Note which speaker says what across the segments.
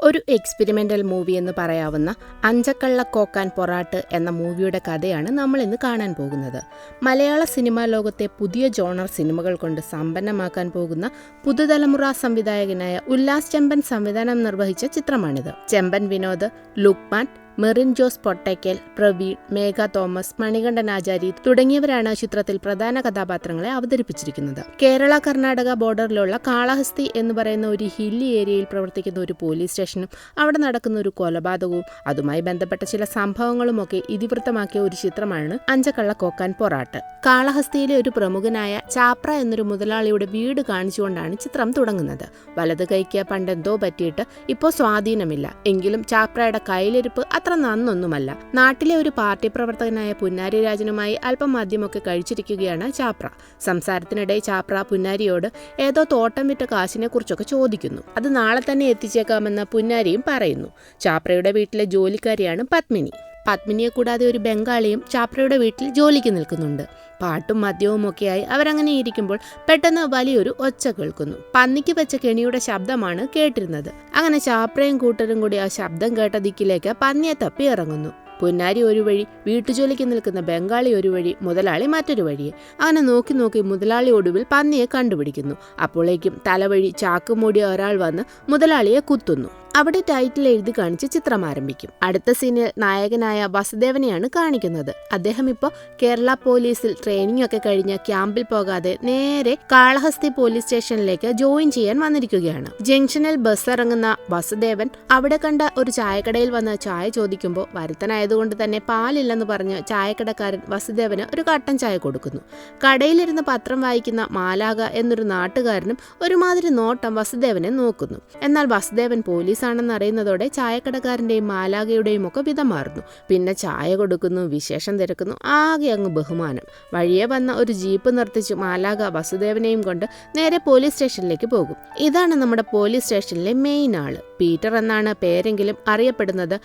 Speaker 1: ഒരു experimental movie എന്ന് പറയാവുന്ന അഞ്ചക്കള്ള കോക്കാൻ പൊറാട്ട് എന്ന മൂവിയുടെ കഥയാണ് നമ്മൾ ഇന്ന് കാണാൻ പോകുന്നത്. മലയാള സിനിമാ ലോകത്തെ പുതിയ ജോണർ സിനിമകൾ കൊണ്ട് സമ്പന്നമാക്കാൻ പോകുന്ന പുതുതലമുറ സംവിധായകനായ ഉല്ലാസ് ചെമ്പൻ സംവിധാനം നിർവഹിച്ച ചിത്രമാണിത്. ചെമ്പൻ വിനോദ്, ലുക്മാൻ, മെറിൻ ജോസ് പൊട്ടയ്ക്കൽ, പ്രവീൺ, മേഘ തോമസ്, മണികണ്ഠൻ ആചാരി തുടങ്ങിയവരാണ് ചിത്രത്തിൽ പ്രധാന കഥാപാത്രങ്ങളെ അവതരിപ്പിച്ചിരിക്കുന്നത്. കേരള കർണാടക ബോർഡറിലുള്ള കാളഹസ്തി എന്ന് പറയുന്ന ഒരു ഹില്ലി ഏരിയയിൽ പ്രവർത്തിക്കുന്ന ഒരു പോലീസ് സ്റ്റേഷനും അവിടെ നടക്കുന്ന ഒരു കൊലപാതകവും അതുമായി ബന്ധപ്പെട്ട ചില സംഭവങ്ങളുമൊക്കെ ഇതിവൃത്തമാക്കിയ ഒരു ചിത്രമാണ് അഞ്ചക്കള്ള കോക്കാൻ പൊറാട്ട്. കാളഹസ്തിയിലെ ഒരു പ്രമുഖനായ ചാപ്ര എന്നൊരു മുതലാളിയുടെ വീട് കാണിച്ചുകൊണ്ടാണ് ചിത്രം തുടങ്ങുന്നത്. വലത് കൈക്ക് പണ്ടെന്തോ പറ്റിയിട്ട് ഇപ്പോൾ സ്വാധീനമില്ല, എങ്കിലും ചാപ്രയുടെ കയ്യിലിരിപ്പ് അത്ര നന്നൊന്നുമല്ല. നാട്ടിലെ ഒരു പാർട്ടി പ്രവർത്തകനായ പുന്നാരി രാജനുമായി അല്പം മദ്യമൊക്കെ കഴിച്ചിരിക്കുകയാണ് ചാപ്ര. സംസാരത്തിനിടെ ചാപ്ര പുന്നാരിയോട് ഏതോ തോട്ടം വിറ്റ കാശിനെ കുറിച്ചൊക്കെ ചോദിക്കുന്നു. അത് നാളെ തന്നെ എത്തിച്ചേക്കാമെന്ന് പുന്നാരിയും പറയുന്നു. ചാപ്രയുടെ വീട്ടിലെ ജോലിക്കാരിയാണ് പത്മിനി. പത്മിനിയെ കൂടാതെ ഒരു ബംഗാളിയും ചാപ്രയുടെ വീട്ടിൽ ജോലിക്ക് നിൽക്കുന്നുണ്ട്. പാട്ടും മദ്യവും ഒക്കെയായി അവരങ്ങനെ ഇരിക്കുമ്പോൾ പെട്ടെന്ന് വലിയൊരു ഒച്ച കേൾക്കുന്നു. പന്നിക്ക് വെച്ച കെണിയുടെ ശബ്ദമാണ് കേട്ടിരുന്നത്. അങ്ങനെ ചാപ്രയും കൂട്ടരും കൂടി ആ ശബ്ദം കേട്ട ദിക്കിലേക്ക് പന്നിയെ തപ്പി ഇറങ്ങുന്നു. പുന്നാരി ഒരു വഴി, വീട്ടുജോലിക്ക് നിൽക്കുന്ന ബംഗാളി ഒരു വഴി, മുതലാളി മറ്റൊരു വഴിയെ. അങ്ങനെ നോക്കി നോക്കി മുതലാളി ഒടുവിൽ പന്നിയെ കണ്ടുപിടിക്കുന്നു. അപ്പോഴേക്കും തലവഴി ചാക്ക് മൂടിയ ഒരാൾ വന്ന് മുതലാളിയെ കുത്തുന്നു. അവിടെ ടൈറ്റിൽ എഴുതി കാണിച്ച് ചിത്രം ആരംഭിക്കും. അടുത്ത സീനിൽ നായകനായ വസുദേവനെയാണ് കാണിക്കുന്നത്. അദ്ദേഹം ഇപ്പോൾ കേരള പോലീസിൽ ട്രെയിനിങ് ഒക്കെ കഴിഞ്ഞ് ക്യാമ്പിൽ പോകാതെ നേരെ കാളഹസ്തി പോലീസ് സ്റ്റേഷനിലേക്ക് ജോയിൻ ചെയ്യാൻ വന്നിരിക്കുകയാണ്. ജംഗ്ഷനിൽ ബസ് ഇറങ്ങുന്ന വസുദേവൻ അവിടെ കണ്ട ഒരു ചായക്കടയിൽ വന്ന് ചായ ചോദിക്കുമ്പോൾ വരുത്തനായതുകൊണ്ട് തന്നെ പാലില്ലെന്ന് പറഞ്ഞ് ചായക്കടക്കാരൻ വസുദേവന് ഒരു കട്ടൻ ചായ കൊടുക്കുന്നു. കടയിലിരുന്ന് പത്രം വായിക്കുന്ന മാലാക എന്നൊരു നാട്ടുകാരനും ഒരുമാതിരി നോട്ടം വസുദേവനെ നോക്കുന്നു. എന്നാൽ വസുദേവൻ പോലീസ് ആണെന്ന് അറിയുന്നതോടെ ചായക്കടക്കാരന്റെയും മാലാകയുടെയും ഒക്കെ വിധം മാറുന്നു. പിന്നെ ചായ കൊടുക്കുന്നു, വിശേഷം തിരക്കുന്നു, ആകെ അങ്ങ് ബഹുമാനം. വഴിയെ വന്ന ഒരു ജീപ്പ് നിർത്തിച്ച് മാലാക വസുദേവനെയും കൊണ്ട് നേരെ പോലീസ് സ്റ്റേഷനിലേക്ക് പോകും. ഇതാണ് നമ്മുടെ പോലീസ് സ്റ്റേഷനിലെ മെയിൻ ആള്. പീറ്റർ എന്നാണ് പേരെങ്കിലും അറിയപ്പെടുന്നത്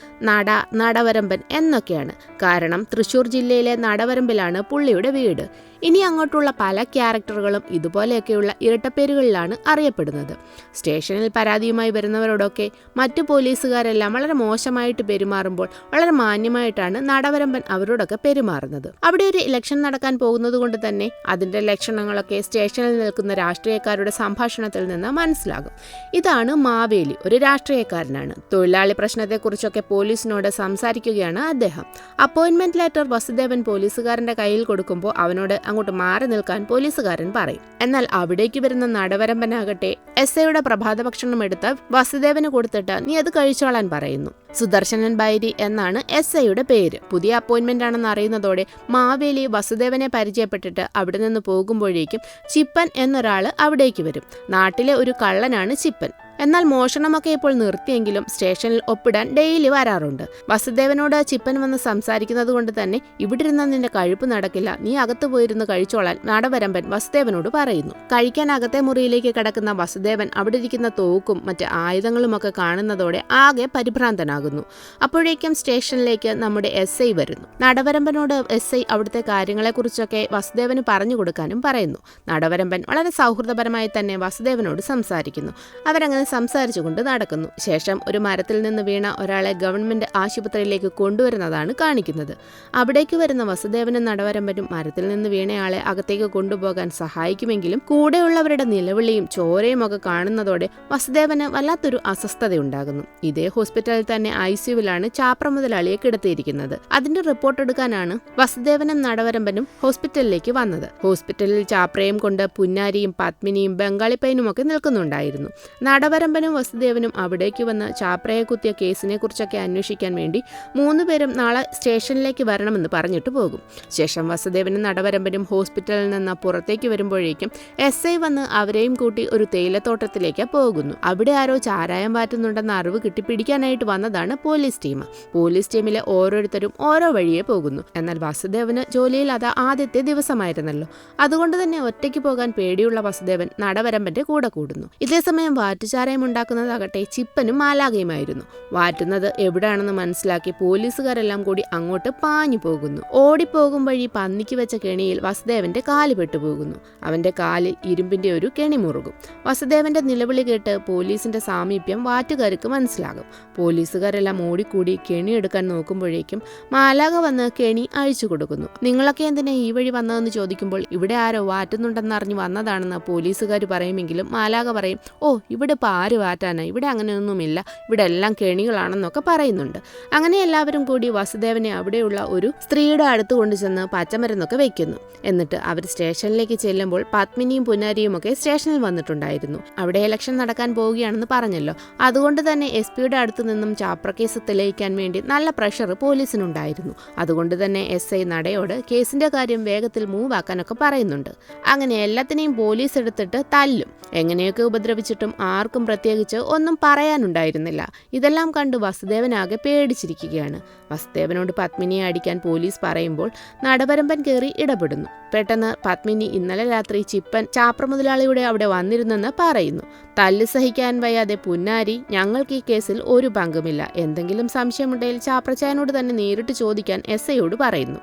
Speaker 1: നടവരമ്പൻ എന്നൊക്കെയാണ്. കാരണം തൃശൂർ ജില്ലയിലെ നടവരമ്പിലാണ് പുള്ളിയുടെ വീട്. ഇനി അങ്ങോട്ടുള്ള പല ക്യാരക്ടറുകളും ഇതുപോലെയൊക്കെയുള്ള ഇരട്ടപ്പേരുകളിലാണ് അറിയപ്പെടുന്നത്. സ്റ്റേഷനിൽ പരാതിയുമായി വരുന്നവരോടൊക്കെ മറ്റു പോലീസുകാരെല്ലാം വളരെ മോശമായിട്ട് പെരുമാറുമ്പോൾ വളരെ മാന്യമായിട്ടാണ് നടവരമ്പൻ അവരോടൊക്കെ പെരുമാറുന്നത്. അവിടെ ഒരു ഇലക്ഷൻ നടക്കാൻ പോകുന്നത് കൊണ്ട് തന്നെ അതിന്റെ ലക്ഷണങ്ങളൊക്കെ സ്റ്റേഷനിൽ നിൽക്കുന്ന രാഷ്ട്രീയക്കാരുടെ സംഭാഷണത്തിൽ നിന്ന് മനസ്സിലാകും. ഇതാണ് മാവേലി, ഒരു രാഷ്ട്രീയക്കാരനാണ്. തൊഴിലാളി പ്രശ്നത്തെക്കുറിച്ചൊക്കെ പോലീസിനോട് സംസാരിക്കുകയാണ് അദ്ദേഹം. അപ്പോയിന്റ്മെന്റ് ലെറ്റർ വസുദേവൻ പോലീസുകാരന്റെ കയ്യിൽ കൊടുക്കുമ്പോൾ അവനോട് അങ്ങോട്ട് മാറി നിൽക്കാൻ പോലീസുകാരൻ പറയും. എന്നാൽ അവിടേക്ക് വരുന്ന നടവരമ്പനാകട്ടെ എസ്ഐയുടെ പ്രഭാത ഭക്ഷണം എടുത്ത് വസുദേവന് കൊടുത്തിട്ട് നീ അത് കഴിച്ചോളാൻ പറയുന്നു. സുദർശനൻ ബൈരി എന്നാണ് എസ്ഐയുടെ പേര്. പുതിയ അപ്പോയിന്റ്മെന്റ് ആണെന്ന് അറിയുന്നതോടെ മാവേലി വസുദേവനെ പരിചയപ്പെട്ടിട്ട് അവിടെ നിന്ന് പോകുമ്പോഴേക്കും ചിപ്പൻ എന്നൊരാള് അവിടേക്ക് വരും. നാട്ടിലെ ഒരു കള്ളനാണ് ചിപ്പൻ. എന്നാൽ മോഷണമൊക്കെ ഇപ്പോൾ നിർത്തിയെങ്കിലും സ്റ്റേഷനിൽ ഒപ്പിടാൻ ഡെയിലി വരാറുണ്ട്. വസുദേവനോട് ചിപ്പൻ വന്ന് സംസാരിക്കുന്നത് കൊണ്ട് തന്നെ ഇവിടെ ഇരുന്ന നിന്റെ കഴിപ്പ് നടക്കില്ല, നീ അകത്ത് പോയിരുന്ന് കഴിച്ചോളാൻ നടവരമ്പൻ വസുദേവനോട് പറയുന്നു. കഴിക്കാൻ അകത്തെ മുറിയിലേക്ക് കിടക്കുന്ന വസുദേവൻ അവിടെ ഇരിക്കുന്ന തോക്കും മറ്റ് ആയുധങ്ങളുമൊക്കെ കാണുന്നതോടെ ആകെ പരിഭ്രാന്തനാകുന്നു. അപ്പോഴേക്കും സ്റ്റേഷനിലേക്ക് നമ്മുടെ എസ്ഐ വരുന്നു. നടവരമ്പനോട് എസ്ഐ അവിടുത്തെ കാര്യങ്ങളെക്കുറിച്ചൊക്കെ വസുദേവന് പറഞ്ഞു കൊടുക്കാനും പറയുന്നു. നടവരമ്പൻ വളരെ സൗഹൃദപരമായി തന്നെ വസുദേവനോട് സംസാരിക്കുന്നു. അവരങ്ങനെ സംസാരിച്ചുകൊണ്ട് നടക്കുന്നു. ശേഷം ഒരു മരത്തിൽ നിന്ന് വീണ ഒരാളെ ഗവൺമെന്റ് ആശുപത്രിയിലേക്ക് കൊണ്ടുവരുന്നതാണ് കാണിക്കുന്നത്. അവിടേക്ക് വരുന്ന വസുദേവനും നടവരമ്പനും മരത്തിൽ നിന്ന് വീണയാളെ അകത്തേക്ക് കൊണ്ടുപോകാൻ സഹായിക്കുമെങ്കിലും കൂടെയുള്ളവരുടെ നിലവിളിയും ചോരയും ഒക്കെ കാണുന്നതോടെ വസുദേവന് വല്ലാത്തൊരു അസ്വസ്ഥതയുണ്ടാകുന്നു. ഇതേ ഹോസ്പിറ്റലിൽ തന്നെ ICUവിലാണ് ചാപ്ര മുതലാളിയെ കിടത്തിയിരിക്കുന്നത്. അതിന്റെ റിപ്പോർട്ട് എടുക്കാനാണ് വസുദേവനും നടവരമ്പനും ഹോസ്പിറ്റലിലേക്ക് വന്നത്. ഹോസ്പിറ്റലിൽ ചാപ്രയും കൊണ്ട് പുന്നാരിയും പത്മിനിയും ബംഗാളിപ്പൈനും ഒക്കെ നിൽക്കുന്നുണ്ടായിരുന്നു. നടവരമ്പനും വസുദേവനും അവിടേക്ക് വന്ന് ചാപ്രയെ കുത്തിയ കേസിനെ കുറിച്ചൊക്കെ അന്വേഷിക്കാൻ വേണ്ടി 3 പേരും നാളെ സ്റ്റേഷനിലേക്ക് വരണമെന്ന് പറഞ്ഞിട്ട് പോകും. ശേഷം വസുദേവനും നടവരമ്പനും ഹോസ്പിറ്റലിൽ നിന്ന് പുറത്തേക്ക് വരുമ്പോഴേക്കും SI വന്ന് അവരെയും കൂട്ടി ഒരു തേയിലത്തോട്ടത്തിലേക്ക് പോകുന്നു. അവിടെ ആരോ ചാരായം വാറ്റുന്നുണ്ടെന്ന അറിവ് കിട്ടി പിടിക്കാനായിട്ട് വന്നതാണ് പോലീസ് ടീം. പോലീസ് ടീമിലെ ഓരോരുത്തരും ഓരോ വഴിയെ പോകുന്നു. എന്നാൽ വസുദേവന് ജോലിയിൽ അത് ആദ്യത്തെ ദിവസമായിരുന്നല്ലോ. അതുകൊണ്ട് തന്നെ ഒറ്റയ്ക്ക് പോകാൻ പേടിയുള്ള വസുദേവൻ നടവരമ്പന്റെ കൂടെ കൂടുന്നു. ഇതേസമയം വാറ്റുചാര ബഹളാരയമുണ്ടാക്കുന്നതാകട്ടെ ചിപ്പനും മാലാകയുമായിരുന്നു. വാറ്റുന്നത് എവിടെയാണെന്ന് മനസ്സിലാക്കി പോലീസുകാരെല്ലാം കൂടി അങ്ങോട്ട് പാഞ്ഞു പോകുന്നു. ഓടിപ്പോകും വഴി പന്നിക്ക് വെച്ച കെണിയിൽ വസുദേവന്റെ കാല് പെട്ടുപോകുന്നു. അവന്റെ കാലിൽ ഇരുമ്പിന്റെ ഒരു കെണി മുറുകും. വസുദേവന്റെ നിലവിളി കേട്ട് പോലീസിന്റെ സാമീപ്യം വാറ്റുകാർക്ക് മനസ്സിലാകും. പോലീസുകാരെല്ലാം ഓടിക്കൂടി കെണി എടുക്കാൻ നോക്കുമ്പോഴേക്കും മാലാക വന്ന് കെണി അഴിച്ചു കൊടുക്കുന്നു. നിങ്ങളൊക്കെ എന്തിനാ ഈ വഴി വന്നതെന്ന് ചോദിക്കുമ്പോൾ ഇവിടെ ആരോ വാറ്റുന്നുണ്ടെന്നറിഞ്ഞ് വന്നതാണെന്ന് പോലീസുകാർ പറയുമെങ്കിലും മാലാക പറയും, ഓ ഇവിടെ ഇപ്പോൾ ആര് വാറ്റാനാ, ഇവിടെ അങ്ങനെയൊന്നുമില്ല, ഇവിടെ എല്ലാം കെണികളാണെന്നൊക്കെ പറയുന്നുണ്ട്. അങ്ങനെ എല്ലാവരും കൂടി വസുദേവനെ അവിടെയുള്ള ഒരു സ്ത്രീയുടെ അടുത്ത് കൊണ്ടുചെന്ന് പച്ചമരുന്നൊക്കെ വെക്കുന്നു. എന്നിട്ട് അവർ സ്റ്റേഷനിലേക്ക് ചെല്ലുമ്പോൾ പത്മിനിയും പുന്നാരിയും ഒക്കെ സ്റ്റേഷനിൽ വന്നിട്ടുണ്ടായിരുന്നു. അവിടെ ഇലക്ഷൻ നടക്കാൻ പോവുകയാണെന്ന് പറഞ്ഞല്ലോ. അതുകൊണ്ട് തന്നെ SP-യുടെ അടുത്ത് നിന്നും ചാപ്ര കേസ് തെളിയിക്കാൻ വേണ്ടി നല്ല പ്രഷർ പോലീസിനുണ്ടായിരുന്നു. അതുകൊണ്ട് തന്നെ SI നടയോട് കേസിന്റെ കാര്യം വേഗത്തിൽ മൂവ് ആക്കാനൊക്കെ പറയുന്നുണ്ട്. അങ്ങനെ എല്ലാത്തിനെയും പോലീസ് എടുത്തിട്ട് തല്ലും. എങ്ങനെയൊക്കെ ഉപദ്രവിച്ചിട്ടും ആർക്കും പ്രത്യേകിച്ച് ഒന്നും പറയാനുണ്ടായിരുന്നില്ല. ഇതെല്ലാം കണ്ട് വസുദേവനാകെ പേടിച്ചിരിക്കുകയാണ്. വസുദേവനോട് പത്മിനിയെ അടിക്കാൻ പോലീസ് പറയുമ്പോൾ നടവരമ്പൻ കയറി ഇടപെടുന്നു. പെട്ടെന്ന് പത്മിനി ഇന്നലെ രാത്രി ചിപ്പൻ ചാപ്ര മുതലാളിയുടെ അവിടെ വന്നിരുന്നെന്ന് പറയുന്നു. തല്ല് സഹിക്കാൻ വയ്യാതെ പുന്നാരി, ഞങ്ങൾക്ക് ഈ കേസിൽ ഒരു പങ്കുമില്ല, എന്തെങ്കിലും സംശയമുണ്ടെങ്കിൽ ചാപ്രച്ചായനോട് തന്നെ നേരിട്ട് ചോദിക്കാൻ SIയോട് പറയുന്നു.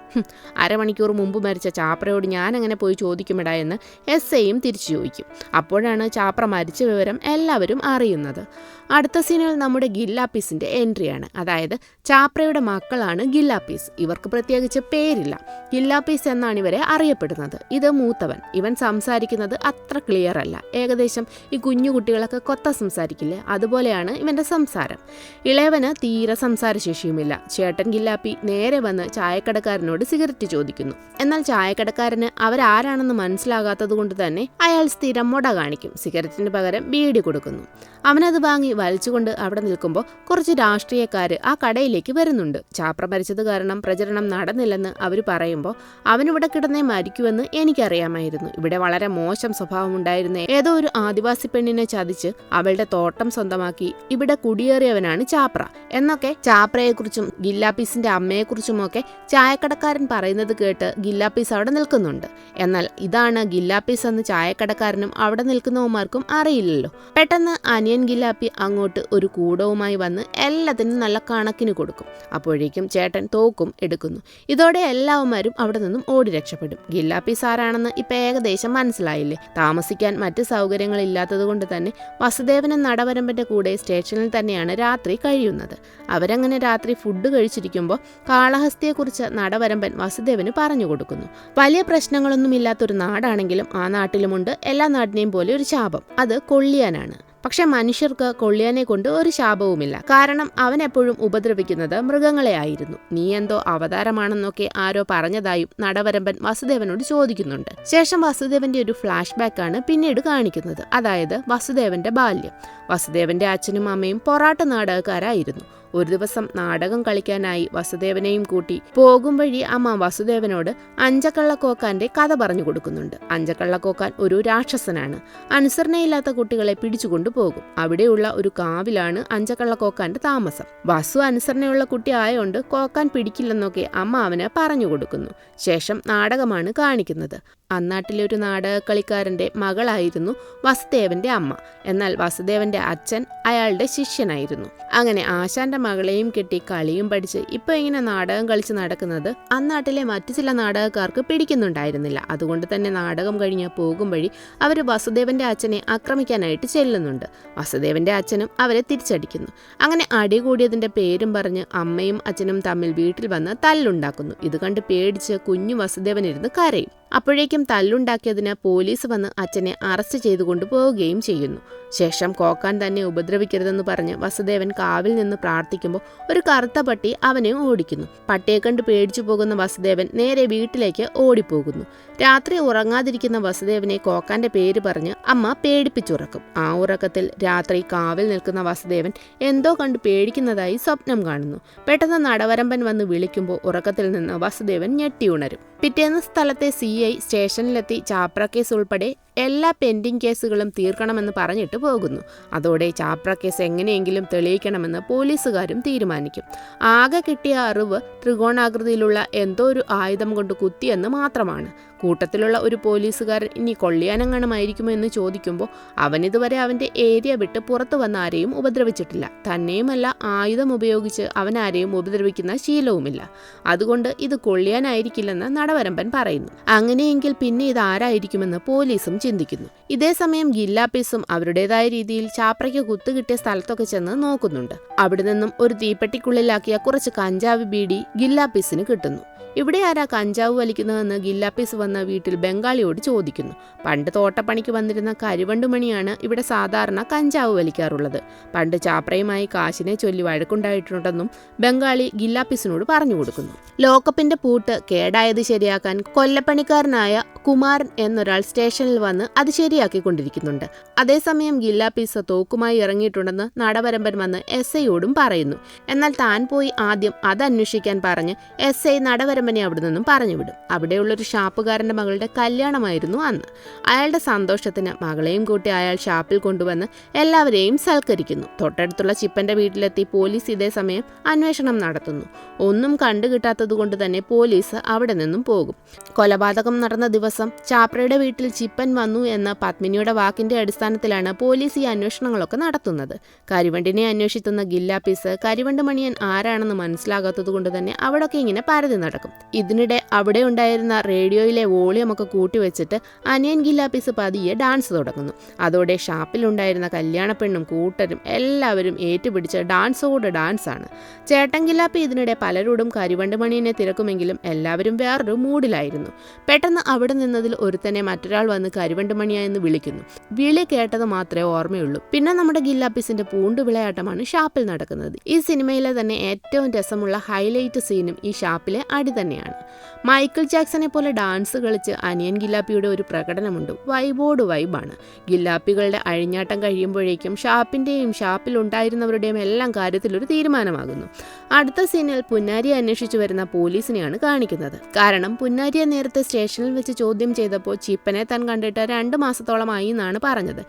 Speaker 1: അരമണിക്കൂർ മുമ്പ് മരിച്ച ചാപ്രയോട് ഞാൻ അങ്ങനെ പോയി ചോദിക്കുമിടാ എന്ന് SIയും തിരിച്ചു ചോദിക്കും. അപ്പോഴാണ് ചാപ്ര മരിച്ച വിവരം എല്ലാവരും അറിയുന്നത്. അടുത്ത സീനിൽ നമ്മുടെ ഗില്ലാപ്പീസിന്റെ എൻട്രിയാണ്. അതായത് ചാപ്രയുടെ മക്കളാണ് ഗില്ലാപ്പീസ്. ഇവർക്ക് പ്രത്യേകിച്ച് പേരില്ല, ഗില്ലാപ്പീസ് എന്നാണ് ഇവരെ അറിയപ്പെടുന്നത്. ഇത് മൂത്തവൻ. ഇവൻ സംസാരിക്കുന്നത് അത്ര ക്ലിയർ അല്ല. ഏകദേശം ഈ കുഞ്ഞു കുട്ടികളൊക്കെ കൊത്ത സംസാരിക്കില്ലേ, അതുപോലെയാണ് ഇവന്റെ സംസാരം. ഇളയവന് തീരെ സംസാരശേഷിയുമില്ല. ചേട്ടൻ ഗില്ലാപ്പി നേരെ വന്ന് ചായക്കടക്കാരനോട് സിഗരറ്റ് ചോദിക്കുന്നു. എന്നാൽ ചായക്കടക്കാരന് അവരാരാണെന്ന് മനസ്സിലാകാത്തത് കൊണ്ട് തന്നെ അയാൾ സ്ഥിരം മുട കാണിക്കും. സിഗരറ്റിന് പകരം ബീഡി കൊടുക്കുന്നു. അവനത് വാങ്ങി വലിച്ചുകൊണ്ട് അവിടെ നിൽക്കുമ്പോൾ കുറച്ച് രാഷ്ട്രീയക്കാര് ആ കടയിലേക്ക് വരുന്നുണ്ട്. ചാപ്ര മരിച്ചത് കാരണം പ്രചരണം നടന്നില്ലെന്ന് അവർ പറയുമ്പോൾ അവനിവിടെ കിടന്നേ മരിക്കുമെന്ന് എനിക്കറിയാമായിരുന്നു. ഇവിടെ വളരെ മോശം സ്വഭാവമുണ്ടായിരുന്ന ഏതോ ഒരു ആദിവാസി പെണ്ണിനെ ചതിച്ച് അവളുടെ തോട്ടം സ്വന്തമാക്കി ഇവിടെ കുടിയേറിയവനാണ് ചാപ്ര എന്നൊക്കെ ചാപ്രയെക്കുറിച്ചും ഗില്ലാപ്പീസിന്റെ അമ്മയെക്കുറിച്ചുമൊക്കെ ചായക്കടക്കാരൻ പറയുന്നത് കേട്ട് ഗില്ലാപ്പീസ് അവിടെ നിൽക്കുന്നുണ്ട്. എന്നാൽ ഇതാണ് ഗില്ലാപ്പീസ് എന്ന് ചായക്കടക്കാരനും അവിടെ നിൽക്കുന്നവന്മാർക്കും അറിയില്ലല്ലോ. പെട്ടെന്ന് അനിയൻ ഗില്ലാപ്പി അങ്ങോട്ട് ഒരു കൂടവുമായി വന്ന് എല്ലാത്തിനും നല്ല കണക്കിന് കൊടുക്കും. അപ്പോഴേക്കും ചേട്ടൻ തോക്കും എടുക്കുന്നു. ഇതോടെ എല്ലാവന്മാരും അവിടെ നിന്നും ഓടി രക്ഷപ്പെടും. ഗില്ലാപ്പീസ് ആരാണെന്ന് ഇപ്പം ഏകദേശം മനസ്സിലായില്ലേ. താമസിക്കാൻ മറ്റ് സൗകര്യങ്ങളില്ലാത്തത് കൊണ്ട് തന്നെ വസുദേവനും നടവരമ്പന്റെ കൂടെ സ്റ്റേഷനിൽ തന്നെയാണ് രാത്രി കഴിയുന്നത്. അവരങ്ങനെ രാത്രി ഫുഡ് കഴിച്ചിരിക്കുമ്പോൾ കാളഹസ്തിയെക്കുറിച്ച് നടവരമ്പൻ വസുദേവന് പറഞ്ഞു കൊടുക്കുന്നു. വലിയ പ്രശ്നങ്ങളൊന്നുമില്ലാത്തൊരു നാടാണെങ്കിലും ആ നാട്ടിലുമുണ്ട് എല്ലാ നാടിനെയും പോലെ ഒരു ശാപം. അത് കൊള്ളിയാനാണ്. പക്ഷെ മനുഷ്യർക്ക് കൊള്ളിയാനെ കൊണ്ട് ഒരു ശാപവുമില്ല. കാരണം അവൻ എപ്പോഴും ഉപദ്രവിക്കുന്നത് മൃഗങ്ങളെ ആയിരുന്നു. നീ എന്തോ അവതാരമാണെന്നൊക്കെ ആരോ പറഞ്ഞതായും നടവരമ്പൻ വസുദേവനോട് ചോദിക്കുന്നുണ്ട്. ശേഷം വസുദേവന്റെ ഒരു ഫ്ലാഷ് ബാക്കാണ് പിന്നീട് കാണിക്കുന്നത്. അതായത് വസുദേവന്റെ ബാല്യം. വസുദേവന്റെ അച്ഛനും അമ്മയും പൊറാട്ട് നാടകക്കാരായിരുന്നു. ഒരു ദിവസം നാടകം കളിക്കാനായി വസുദേവനെയും കൂട്ടി പോകും വഴി അമ്മ വസുദേവനോട് അഞ്ചക്കള്ളക്കോക്കാന്റെ കഥ പറഞ്ഞു കൊടുക്കുന്നുണ്ട്. അഞ്ചക്കള്ളക്കോക്കാൻ ഒരു രാക്ഷസനാണ്. അനുസരണയില്ലാത്ത കുട്ടികളെ പിടിച്ചുകൊണ്ടു പോകും. അവിടെയുള്ള ഒരു കാവിലാണ് അഞ്ചക്കള്ളക്കോക്കാന്റെ താമസം. വസു അനുസരണയുള്ള കുട്ടി ആയതുകൊണ്ട് കോക്കാൻ പിടിക്കില്ലെന്നൊക്കെ അമ്മ അവന് പറഞ്ഞു കൊടുക്കുന്നു. ശേഷം നാടകമാണ് കാണിക്കുന്നത്. അന്നാട്ടിലെ ഒരു നാടകക്കളിക്കാരന്റെ മകളായിരുന്നു വസുദേവന്റെ അമ്മ. എന്നാൽ വസുദേവന്റെ അച്ഛൻ അയാളുടെ ശിഷ്യനായിരുന്നു. അങ്ങനെ ആശാന്റെ മകളെയും കെട്ടി കളിയും പഠിച്ച് ഇപ്പൊ ഇങ്ങനെ നാടകം കളിച്ച് നടക്കുന്നത് അന്നാട്ടിലെ മറ്റു ചില നാടകക്കാർക്ക് പിടിക്കുന്നുണ്ടായിരുന്നില്ല. അതുകൊണ്ട് തന്നെ നാടകം കഴിഞ്ഞ് പോകും വഴി അവർ വസുദേവന്റെ അച്ഛനെ ആക്രമിക്കാനായിട്ട് ചെല്ലുന്നുണ്ട്. വസുദേവന്റെ അച്ഛനും അവരെ തിരിച്ചടിക്കുന്നു. അങ്ങനെ അടികൂടിയതിന്റെ പേരും പറഞ്ഞ് അമ്മയും അച്ഛനും തമ്മിൽ വീട്ടിൽ വന്ന് തല്ലുണ്ടാക്കുന്നു. ഇത് കണ്ട് പേടിച്ച് കുഞ്ഞു വസുദേവനിരുന്ന് കരയും. അപ്പോഴേക്കും തല്ലുണ്ടാക്കിയതിന് പോലീസ് വന്ന് അച്ഛനെ അറസ്റ്റ് ചെയ്തു കൊണ്ടുപോവുകയും ചെയ്യുന്നു. ശേഷം കോക്കാൻ തന്നെ ഉപദ്രവിക്കരുതെന്ന് പറഞ്ഞ് വസുദേവൻ കാവിൽ നിന്ന് പ്രാർത്ഥിക്കുമ്പോൾ ഒരു കറുത്ത പട്ടി അവനെ ഓടിക്കുന്നു. പട്ടിയെ കണ്ട് പേടിച്ചു പോകുന്ന വസുദേവൻ നേരെ വീട്ടിലേക്ക് ഓടിപ്പോകുന്നു. രാത്രി ഉറങ്ങാതിരിക്കുന്ന വസുദേവനെ കോക്കാന്റെ പേര് പറഞ്ഞ് അമ്മ പേടിപ്പിച്ചുറക്കും. ആ ഉറക്കത്തിൽ രാത്രി കാവിൽ നിൽക്കുന്ന വസുദേവൻ എന്തോ കണ്ട് പേടിക്കുന്നതായി സ്വപ്നം കാണുന്നു. പെട്ടെന്ന് നടവരമ്പൻ വന്ന് വിളിക്കുമ്പോൾ ഉറക്കത്തിൽ നിന്ന് വസുദേവൻ ഞെട്ടിയുണരും. പിറ്റേന്ന് സ്ഥലത്തെ CI CI സ്റ്റേഷനിലെത്തി ചാപ്ര കേസ് ഉൾപ്പെടെ എല്ലാ പെൻഡിങ് കേസുകളും തീർക്കണമെന്ന് പറഞ്ഞിട്ട് പോകുന്നു. അതോടെ ചാപ്ര കേസ് എങ്ങനെയെങ്കിലും തെളിയിക്കണമെന്ന് പോലീസുകാരും തീരുമാനിക്കും. ആകെ കിട്ടിയ അറിവ് ത്രികോണാകൃതിയിലുള്ള എന്തോ ഒരു ആയുധം കൊണ്ട് കുത്തിയെന്ന് മാത്രമാണ്. കൂട്ടത്തിലുള്ള ഒരു പോലീസുകാരൻ ഇനി കൊള്ളിയാനെങ്ങാനുമായിരിക്കുമോ എന്ന് ചോദിക്കുമ്പോൾ അവനിതുവരെ അവൻ്റെ ഏരിയ വിട്ട് പുറത്തു വന്ന ആരെയും ഉപദ്രവിച്ചിട്ടില്ല. തന്നെയുമല്ല, ആയുധം ഉപയോഗിച്ച് അവൻ ആരെയും ഉപദ്രവിക്കുന്ന ശീലവുമില്ല. അതുകൊണ്ട് ഇത് കൊള്ളിയാനായിരിക്കില്ലെന്ന് നടവരമ്പൻ പറയുന്നു. അങ്ങനെയെങ്കിൽ പിന്നെ ഇത് ആരായിരിക്കുമെന്ന് പോലീസും ചിന്തിക്കുന്നു. ഇതേസമയം ഗില്ലാപ്പീസും അവരുടേതായ രീതിയിൽ ചാപ്രയ്ക്ക് കുത്തുകിട്ടിയ സ്ഥലത്തൊക്കെ ചെന്ന് നോക്കുന്നുണ്ട്. അവിടെ നിന്നും ഒരു തീപ്പെട്ടിക്കുള്ളിലാക്കിയ കുറച്ച് കഞ്ചാവ് ബീഡി ഗില്ലാപ്പീസിന് കിട്ടുന്നു. ഇവിടെ ആരാ കഞ്ചാവ് വലിക്കുന്നതെന്ന് ഗില്ലാപ്പീസ് വന്ന വീട്ടിൽ ബംഗാളിയോട് ചോദിക്കുന്നു. പണ്ട് തോട്ടപ്പണിക്ക് വന്നിരുന്ന കരിവണ്ടുമണിയാണ് ഇവിടെ സാധാരണ കഞ്ചാവ് വലിക്കാറുള്ളത്. പണ്ട് ചാപ്രയുമായി കാശിനെ ചൊല്ലി വഴക്കുണ്ടായിട്ടുണ്ടെന്നും ബംഗാളി ഗില്ലാപ്പീസിനോട് പറഞ്ഞു കൊടുക്കുന്നു. ലോക്കപ്പിന്റെ പൂട്ട് കേടായത് ശരിയാക്കാൻ കൊല്ലപ്പണിക്കാരനായ കുമാരൻ എന്നൊരാൾ സ്റ്റേഷനിൽ വന്ന് അത് ശരിയാക്കിക്കൊണ്ടിരിക്കുന്നുണ്ട്. അതേസമയം ഗില്ലാപ്പീസ് തോക്കുമായി ഇറങ്ങിയിട്ടുണ്ടെന്ന് നടവരമ്പൻ വന്ന് SIയോടും പറയുന്നു. എന്നാൽ താൻ പോയി ആദ്യം അത് അന്വേഷിക്കാൻ പറഞ്ഞ് SI നടവരമ്പനെ അവിടെ നിന്നും പറഞ്ഞുവിടും. അവിടെയുള്ളൊരു ഷാപ്പുകാരൻ്റെ മകളുടെ കല്യാണമായിരുന്നു അന്ന്. അയാളുടെ സന്തോഷത്തിന് മകളെയും കൂട്ടി അയാൾ ഷാപ്പിൽ കൊണ്ടുവന്ന് എല്ലാവരെയും സൽക്കരിക്കുന്നു. തൊട്ടടുത്തുള്ള ചിപ്പന്റെ വീട്ടിലെത്തി പോലീസ് ഇതേ സമയം അന്വേഷണം നടത്തുന്നു. ഒന്നും കണ്ടുകിട്ടാത്തതുകൊണ്ട് തന്നെ പോലീസ് അവിടെ നിന്നും പോകും. കൊലപാതകം നടന്ന ദിവസം ചാപ്രയുടെ വീട്ടിൽ ചിപ്പൻ വന്നു എന്ന പത്മിനിയുടെ വാക്കിന്റെ അടിസ്ഥാനത്തിലാണ് പോലീസ് ഈ അന്വേഷണങ്ങളൊക്കെ നടത്തുന്നത്. കരിവണ്ടിനെ അന്വേഷിക്കുന്ന ഗില്ലാപ്പീസ് കരിവണ്ട് മണിയൻ ആരാണെന്ന് മനസ്സിലാകാത്തതുകൊണ്ട് തന്നെ അവിടൊക്കെ ഇങ്ങനെ പരതി നടക്കും. ഇതിനിടെ അവിടെ ഉണ്ടായിരുന്ന റേഡിയോയിലെ വോളിയം ഒക്കെ കൂട്ടിവെച്ചിട്ട് അനിയൻ ഗില്ലാപ്പീസ് പതിയെ ഡാൻസ് തുടങ്ങുന്നു. അതോടെ ഷാപ്പിലുണ്ടായിരുന്ന കല്യാണപ്പെണ്ണും കൂട്ടരും എല്ലാവരും ഏറ്റുപിടിച്ച് ഡാൻസോട് ഡാൻസാണ്. ചേട്ടൻ ഗില്ലാപ്പി ഇതിനിടെ പലരോടും കരിവണ്ട് മണിയനെ തിരക്കുമെങ്കിലും എല്ലാവരും വേറൊരു മൂഡിലായിരുന്നു. പെട്ടെന്ന് അവിടെ നിന്നതിൽ ഒരുത്തനെ മറ്റൊരാൾ വന്ന് കരിവണ്ട് മണിയ എന്ന് വിളിക്കുന്നു. വിളി കേട്ടത് മാത്രമേ ഓർമ്മയുള്ളൂ. പിന്നെ നമ്മുടെ ഗില്ലാപ്പീസിന്റെ പൂണ്ടുവിളയാട്ടമാണ് ഷാപ്പിൽ നടക്കുന്നത്. ഈ സിനിമയിലെ തന്നെ ഏറ്റവും രസമുള്ള ഹൈലൈറ്റ് സീനും ഈ ഷാപ്പിലെ അടി തന്നെയാണ്. മൈക്കിൾ ജാക്സനെ പോലെ ഡാൻസ് കളിച്ച് അനിയൻ ഗില്ലാപ്പിയുടെ ഒരു പ്രകടനമുണ്ട്. വൈബോട് വൈബാണ്. ഗില്ലാപ്പികളുടെ അഴിഞ്ഞാട്ടം കഴിയുമ്പോഴേക്കും ഷാപ്പിൻ്റെയും ഷാപ്പിലുണ്ടായിരുന്നവരുടെയും എല്ലാം കാര്യത്തിലൊരു തീരുമാനമാകുന്നു. അടുത്ത സീനിൽ പുന്നാരിയെ അന്വേഷിച്ചു വരുന്ന പോലീസിനെയാണ് കാണിക്കുന്നത്. കാരണം പുന്നാരിയെ നേരത്തെ സ്റ്റേഷനിൽ വെച്ച് ചോദ്യം ചെയ്തപ്പോൾ ചിപ്പനെ താൻ കണ്ടിട്ട് 2 മാസത്തോളമായി എന്നാണ് പറഞ്ഞത്.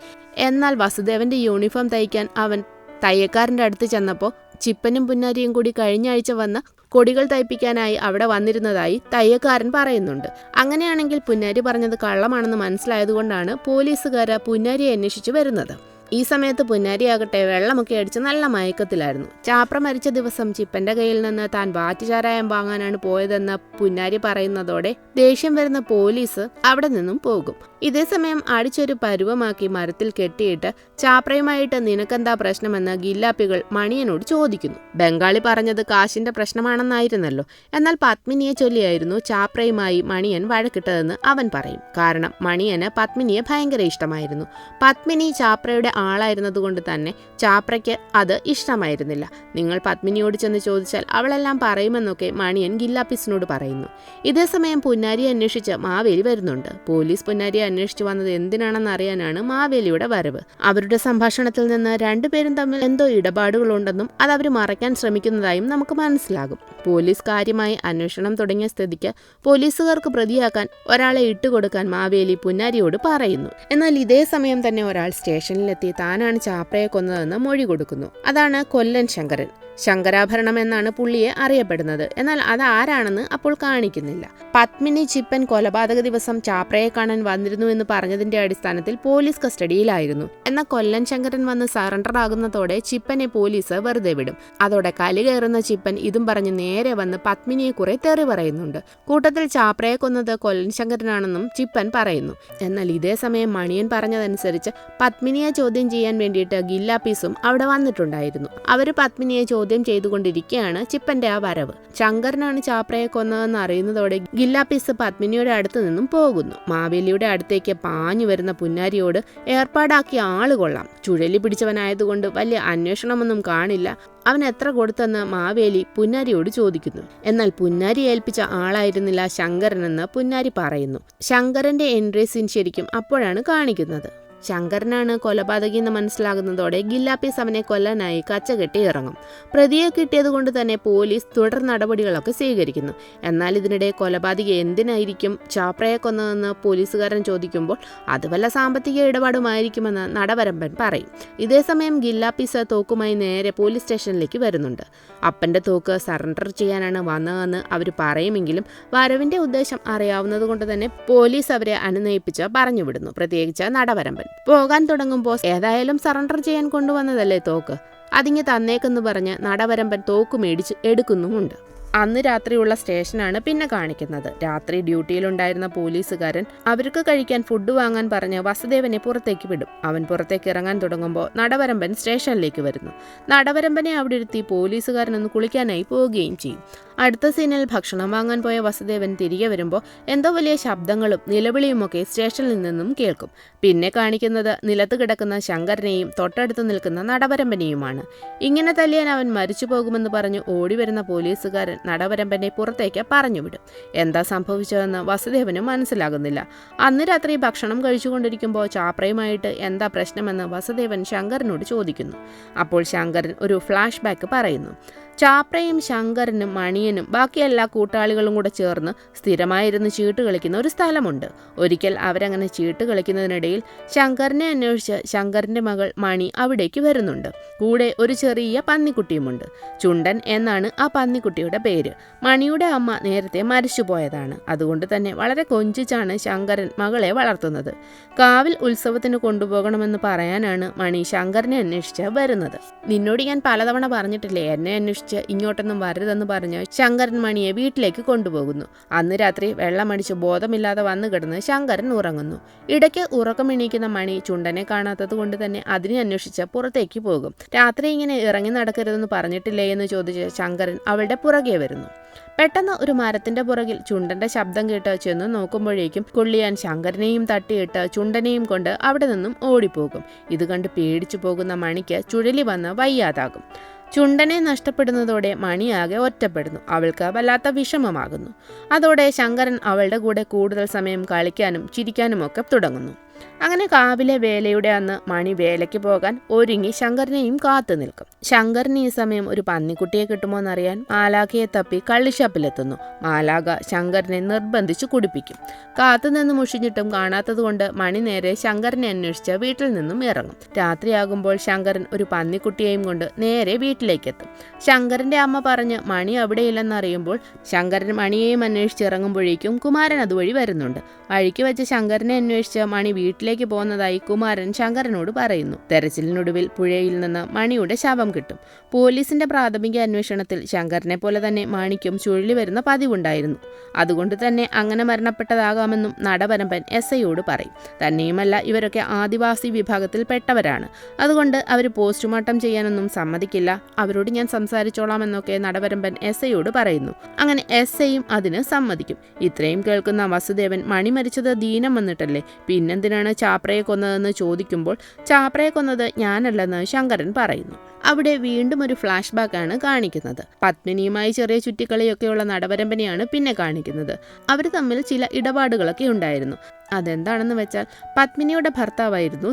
Speaker 1: എന്നാൽ വസുദേവന്റെ യൂണിഫോം തയ്ക്കാൻ അവൻ തയ്യക്കാരൻ്റെ അടുത്ത് ചെന്നപ്പോൾ ചിപ്പനും പുന്നാരിയും കൂടി കഴിഞ്ഞ ആഴ്ച വന്ന കൊടികൾ തയ്പ്പിക്കാനായി അവിടെ വന്നിരുന്നതായി തയ്യക്കാരൻ പറയുന്നുണ്ട്. അങ്ങനെയാണെങ്കിൽ പുന്നാരി പറഞ്ഞത് കള്ളമാണെന്ന് മനസ്സിലായതുകൊണ്ടാണ് പോലീസുകാർ പുന്നാരിയെ അന്വേഷിച്ചു വരുന്നത്. ഈ സമയത്ത് പുന്നാരിയാകട്ടെ വെള്ളമൊക്കെ അടിച്ച് നല്ല മയക്കത്തിലായിരുന്നു. ചാപ്ര മരിച്ച ദിവസം ചിപ്പന്റെ കയ്യിൽ നിന്ന് താൻ വാറ്റുചാരായം വാങ്ങാനാണ് പോയതെന്ന് പുന്നാരി പറയുന്നതോടെ ദേഷ്യം വരുന്ന പോലീസ് അവിടെ നിന്നും പോകും. ഇതേസമയം അടിച്ചൊരു പരുവമാക്കി മരത്തിൽ കെട്ടിയിട്ട് ചാപ്രയുമായിട്ട് നിനക്കെന്താ പ്രശ്നമെന്ന് ഗില്ലാപ്പികൾ മണിയനോട് ചോദിക്കുന്നു. ബംഗാളി പറഞ്ഞത് കാശിന്റെ പ്രശ്നമാണെന്നായിരുന്നല്ലോ. എന്നാൽ പത്മിനിയെ ചൊല്ലിയായിരുന്നു ചാപ്രയുമായി മണിയൻ വഴക്കിട്ടതെന്ന് അവൻ പറയും. കാരണം മണിയന് പത്മിനിയെ ഭയങ്കര ഇഷ്ടമായിരുന്നു. പത്മിനി ചാപ്രയുടെ ആളായിരുന്നതുകൊണ്ട് തന്നെ ചാപ്രയ്ക്ക് അത് ഇഷ്ടമായിരുന്നില്ല. നിങ്ങൾ പത്മിനിയോട് ചെന്ന് ചോദിച്ചാൽ അവളെല്ലാം പറയുമെന്നൊക്കെ മണിയൻ ഗില്ലാപ്പീസിനോട് പറയുന്നു. ഇതേസമയം പുന്നാരിയെ അന്വേഷിച്ച് മാവേലി വരുന്നുണ്ട്. പോലീസ് പുന്നാരിയെ അന്വേഷിച്ചു വന്നത് എന്തിനാണെന്ന് അറിയാനാണ് മാവേലിയുടെ വരവ്. അവരുടെ സംഭാഷണത്തിൽ നിന്ന് രണ്ടുപേരും തമ്മിൽ എന്തോ ഇടപാടുകളുണ്ടെന്നും അത് അവർ മറയ്ക്കാൻ ശ്രമിക്കുന്നതായും നമുക്ക് മനസ്സിലാകും. പോലീസ് കാര്യമായി അന്വേഷണം തുടങ്ങിയ സ്ഥിതിക്ക് പോലീസുകാർക്ക് പ്രതിയാക്കാൻ ഒരാളെ ഇട്ടുകൊടുക്കാൻ മാവേലി പുന്നാരിയോട് പറയുന്നു. എന്നാൽ ഇതേ സമയം തന്നെ ഒരാൾ സ്റ്റേഷനിലെത്തി താനാണ് ചാപ്രയെ കൊന്നതെന്ന് മൊഴി കൊടുക്കുന്നു. അതാണ് കൊല്ലൻ ശങ്കരൻ. ശങ്കരാഭരണം എന്നാണ് പുള്ളിയെ അറിയപ്പെടുന്നത്. എന്നാൽ അത് ആരാണെന്ന് അപ്പോൾ കാണിക്കുന്നില്ല. പത്മിനി ചിപ്പൻ കൊലപാതക ദിവസം ചാപ്രയെ കാണാൻ വന്നിരുന്നു എന്ന് പറഞ്ഞതിന്റെ അടിസ്ഥാനത്തിൽ പോലീസ് കസ്റ്റഡിയിലായിരുന്നു. എന്നാൽ കൊല്ലൻ ശങ്കരൻ വന്ന് സറണ്ടർ ആകുന്നതോടെ ചിപ്പനെ പോലീസ് വെറുതെ വിടും. അതോടെ കലി കയറുന്ന ചിപ്പൻ ഇതും പറഞ്ഞ് നേരെ വന്ന് പത്മിനിയെ കുറെ തെറി പറയുന്നുണ്ട്. കൂട്ടത്തിൽ ചാപ്രയെ കൊന്നത് കൊല്ലൻ ശങ്കരനാണെന്നും ചിപ്പൻ പറയുന്നു. എന്നാൽ ഇതേ സമയം മണിയൻ പറഞ്ഞതനുസരിച്ച് പത്മിനിയെ ചോദ്യം ചെയ്യാൻ വേണ്ടിയിട്ട് ഗില്ലാപ്പീസും അവിടെ വന്നിട്ടുണ്ടായിരുന്നു. അവർ പത്മിനിയെ ചോദ്യം ചെയ്തുകൊണ്ടിരിക്കുകയാണ് ചിപ്പന്റെ ആ വരവ്. ശങ്കരനാണ് ചാപ്രയെ കൊന്നതെന്ന് അറിയുന്നതോടെ ഗില്ലാപ്പീസ് പത്മിനിയുടെ അടുത്ത് നിന്നും പോകുന്നു. മാവേലിയുടെ അടുത്തേക്ക് പാഞ്ഞു വരുന്ന പുന്നാരിയോട് ഏർപ്പാടാക്കിയ ആള് കൊള്ളാം, ചുഴലി പിടിച്ചവനായതുകൊണ്ട് വലിയ അന്വേഷണമൊന്നും കാണില്ല, അവൻ എത്ര കൊടുത്തെന്ന് മാവേലി പുന്നാരിയോട് ചോദിക്കുന്നു. എന്നാൽ പുന്നാരി ഏൽപ്പിച്ച ആളായിരുന്നില്ല ശങ്കരനെന്ന് പുന്നാരി പറയുന്നു. ശങ്കരന്റെ എൻട്രി സീൻ ശരിക്കും അപ്പോഴാണ് കാണിക്കുന്നത്. ശങ്കരനാണ് കൊലപാതകി എന്ന് മനസ്സിലാകുന്നതോടെ ഗില്ലാപ്പീസ് അവനെ കൊല്ലാനായി കച്ചകെട്ടി ഇറങ്ങും. പ്രതിയെ കിട്ടിയതുകൊണ്ട് തന്നെ പോലീസ് തുടർ നടപടികളൊക്കെ സ്വീകരിക്കുന്നു. എന്നാൽ ഇതിനിടെ കൊലപാതകി എന്തിനായിരിക്കും ചാപ്രയെ കൊന്നതെന്ന് പോലീസുകാരൻ ചോദിക്കുമ്പോൾ അത് വല്ല സാമ്പത്തിക ഇടപാടുമായിരിക്കുമെന്ന് നടവരമ്പൻ പറയും. ഇതേസമയം ഗില്ലാപ്പീസ് തോക്കുമായി നേരെ പോലീസ് സ്റ്റേഷനിലേക്ക് വരുന്നുണ്ട്. അപ്പൻ്റെ തോക്ക് സറണ്ടർ ചെയ്യാനാണ് വന്നതെന്ന് അവർ പറയുമെങ്കിലും വരവിൻ്റെ ഉദ്ദേശം അറിയാവുന്നത് കൊണ്ട് തന്നെ പോലീസ് അവരെ അനുനയിപ്പിച്ച് പറഞ്ഞുവിടുന്നു, പ്രത്യേകിച്ച് നടവരമ്പൻ. പോകാൻ തുടങ്ങുമ്പോൾ ഏതായാലും സറണ്ടർ ചെയ്യാൻ കൊണ്ടുവന്നതല്ലേ തോക്ക്, അതിങ്ങ് തന്നേക്കെന്ന് പറഞ്ഞ് നടവരമ്പൻ തോക്ക് മേടിച്ച് എടുക്കുന്നുമുണ്ട്. അന്ന് രാത്രിയുള്ള സ്റ്റേഷനാണ് പിന്നെ കാണിക്കുന്നത്. രാത്രി ഡ്യൂട്ടിയിലുണ്ടായിരുന്ന പോലീസുകാരൻ അവർക്ക് കഴിക്കാൻ ഫുഡ് വാങ്ങാൻ പറഞ്ഞ് വസുദേവനെ പുറത്തേക്ക് വിടും. അവൻ പുറത്തേക്ക് ഇറങ്ങാൻ തുടങ്ങുമ്പോൾ നടവരമ്പൻ സ്റ്റേഷനിലേക്ക് വരുന്നു. നടവരമ്പനെ അവിടെ ഇരുത്തി പോലീസുകാരനൊന്ന് കുളിക്കാനായി പോവുകയും ചെയ്യും. അടുത്ത സീനിൽ ഭക്ഷണം വാങ്ങാൻ പോയ വസുദേവൻ തിരികെ വരുമ്പോൾ എന്തോ വലിയ ശബ്ദങ്ങളും നിലവിളിയുമൊക്കെ സ്റ്റേഷനിൽ നിന്നും കേൾക്കും. പിന്നെ കാണിക്കുന്നത് നിലത്ത് കിടക്കുന്ന ശങ്കരനെയും തൊട്ടടുത്ത് നിൽക്കുന്ന നടവരമ്പനെയുമാണ്. ഇങ്ങനെ തല്ലിയാൻ അവൻ മരിച്ചു പോകുമെന്ന് പറഞ്ഞ് ഓടിവരുന്ന പോലീസുകാരൻ നടവരമ്പനെ പുറത്തേക്ക് പറഞ്ഞുവിടും. എന്താ സംഭവിച്ചതെന്ന് വസുദേവന് മനസ്സിലാകുന്നില്ല. അന്ന് രാത്രി ഭക്ഷണം കഴിച്ചുകൊണ്ടിരിക്കുമ്പോൾ ചാപ്രയുമായിട്ട് എന്താ പ്രശ്നമെന്ന് വസുദേവൻ ശങ്കരനോട് ചോദിക്കുന്നു. അപ്പോൾ ശങ്കരൻ ഒരു ഫ്ലാഷ് ബാക്ക് പറയുന്നു. ചാപ്രയും ശങ്കരനും മണിയനും ബാക്കി എല്ലാ കൂട്ടാളികളും കൂടെ ചേർന്ന് സ്ഥിരമായിരുന്ന് ചീട്ട് കളിക്കുന്ന ഒരു സ്ഥലമുണ്ട്. ഒരിക്കൽ അവരങ്ങനെ ചീട്ട് കളിക്കുന്നതിനിടയിൽ ശങ്കരനെ അന്വേഷിച്ച് ശങ്കരൻ്റെ മകൾ മണി അവിടേക്ക് വരുന്നുണ്ട്. കൂടെ ഒരു ചെറിയ പന്നിക്കുട്ടിയുമുണ്ട്. ചുണ്ടൻ എന്നാണ് ആ പന്നിക്കുട്ടിയുടെ പേര്. മണിയുടെ അമ്മ നേരത്തെ മരിച്ചുപോയതാണ്. അതുകൊണ്ട് തന്നെ വളരെ കൊഞ്ചിച്ചാണ് ശങ്കരൻ മകളെ വളർത്തുന്നത്. കാവിൽ ഉത്സവത്തിന് കൊണ്ടുപോകണമെന്ന് പറയാനാണ് മണി ശങ്കരനെ അന്വേഷിച്ച് വരുന്നത്. നിന്നോട് ഞാൻ പലതവണ പറഞ്ഞിട്ടില്ലേ, എന്നെ അന്വേഷിച്ച് ഇങ്ങോട്ടൊന്നും വരരുതെന്ന് പറഞ്ഞ് ശങ്കരൻ മണിയെ വീട്ടിലേക്ക് കൊണ്ടുപോകുന്നു. അന്ന് രാത്രി വെള്ളമടിച്ച് ബോധമില്ലാതെ വന്നു കിടന്ന് ശങ്കരൻ ഉറങ്ങുന്നു. ഇടയ്ക്ക് ഉറക്കമെണീക്കുന്ന മണി ചുണ്ടനെ കാണാത്തത് കൊണ്ട് തന്നെ അതിനെ അന്വേഷിച്ച് പുറത്തേക്ക് പോകും. രാത്രി ഇങ്ങനെ ഇറങ്ങി നടക്കരുതെന്ന് പറഞ്ഞിട്ടില്ലേ എന്ന് ചോദിച്ച് ശങ്കരൻ അവളുടെ പുറകെ വരുന്നു. പെട്ടെന്ന് ഒരു മരത്തിന്റെ പുറകിൽ ചുണ്ടന്റെ ശബ്ദം കേട്ട് ചെന്ന് നോക്കുമ്പോഴേക്കും കൊള്ളിയാൻ ശങ്കരനെയും തട്ടിയിട്ട് ചുണ്ടനെയും കൊണ്ട് അവിടെ നിന്നും ഓടിപ്പോകും. ഇത് കണ്ട് പേടിച്ചു പോകുന്ന മണിക്ക് ചുഴലി വന്ന് വയ്യാതാകും. ചുണ്ടനെ നഷ്ടപ്പെടുന്നതോടെ മണിയാകെ ഒറ്റപ്പെടുന്നു. അവൾക്ക് വല്ലാത്ത വിഷമമാകുന്നു. അതോടെ ശങ്കരൻ അവളുടെ കൂടെ കൂടുതൽ സമയം കളിക്കാനും ചിരിക്കാനുമൊക്കെ തുടങ്ങുന്നു. അങ്ങനെ കാവിലെ വേലയുടെ അന്ന് മണി വേലയ്ക്ക് പോകാൻ ഒരുങ്ങി ശങ്കരനെയും കാത്തു നിൽക്കും. ശങ്കരന് ഈ സമയം ഒരു പന്നിക്കുട്ടിയെ കിട്ടുമോ എന്നറിയാൻ മാലാഖയെ തപ്പി കള്ളിഷാപ്പിലെത്തുന്നു. മാലാഖ ശങ്കരനെ നിർബന്ധിച്ച് കുടിപ്പിക്കും. കാത്തുനിന്ന് മുഷിഞ്ഞിട്ടും കാണാത്തത് കൊണ്ട് മണി നേരെ ശങ്കരനെ അന്വേഷിച്ച് വീട്ടിൽ നിന്നും ഇറങ്ങും. രാത്രിയാകുമ്പോൾ ശങ്കരൻ ഒരു പന്നിക്കുട്ടിയെയും കൊണ്ട് നേരെ വീട്ടിലേക്കെത്തും. ശങ്കരന്റെ അമ്മ പറഞ്ഞ് മണി അവിടെയില്ലെന്നറിയുമ്പോൾ ശങ്കരൻ മണിയെയും അന്വേഷിച്ചിറങ്ങുമ്പോഴേക്കും കുമാരൻ അതുവഴി വരുന്നുണ്ട്. വഴിക്ക് വെച്ച് ശങ്കരനെ അന്വേഷിച്ച് മണി വീട്ടിലേക്ക് പോകുന്നതായി കുമാരൻ ശങ്കരനോട് പറയുന്നു. തെരച്ചിലിനൊടുവിൽ പുഴയിൽ നിന്ന് മണിയുടെ ശവം കിട്ടും. പോലീസിന്റെ പ്രാഥമിക അന്വേഷണത്തിൽ ശങ്കരനെ പോലെ തന്നെ മണിക്കും ചുഴലി വരുന്ന പതിവുണ്ടായിരുന്നു. അതുകൊണ്ട് തന്നെ അങ്ങനെ മരണപ്പെട്ടതാകാമെന്നും നടവരമ്പൻ SIയോട് പറയും. തന്നെയുമല്ല, ഇവരൊക്കെ ആദിവാസി വിഭാഗത്തിൽ പെട്ടവരാണ്. അതുകൊണ്ട് അവർ പോസ്റ്റ്മോർട്ടം ചെയ്യാനൊന്നും സമ്മതിക്കില്ല. അവരോട് ഞാൻ സംസാരിച്ചോളാമെന്നൊക്കെ നടവരമ്പൻ SIയോട് പറയുന്നു. അങ്ങനെ SIയും അതിന് സമ്മതിക്കും. ഇത്രയും കേൾക്കുന്ന വസുദേവൻ മണി മരിച്ചത് ദീനം വന്നിട്ടല്ലേ, പിന്നെന്തിനാണ് ചാപ്രയെ കൊന്നതെന്ന് ചോദിക്കുമ്പോൾ ചാപ്രയെ കൊന്നത് ഞാനല്ലെന്ന് ശങ്കരൻ പറയുന്നു. അവിടെ വീണ്ടും ഒരു ഫ്ലാഷ് ബാക്കാണ് കാണിക്കുന്നത്. പത്മിനിയുമായി ചെറിയ ചുറ്റിക്കളിയൊക്കെയുള്ള നടവരമ്പനെയാണ് പിന്നെ കാണിക്കുന്നത്. അവർ തമ്മിൽ ചില ഇടപാടുകളൊക്കെ ഉണ്ടായിരുന്നു. അതെന്താണെന്ന് വെച്ചാൽ പത്മിനിയുടെ ഭർത്താവായിരുന്നു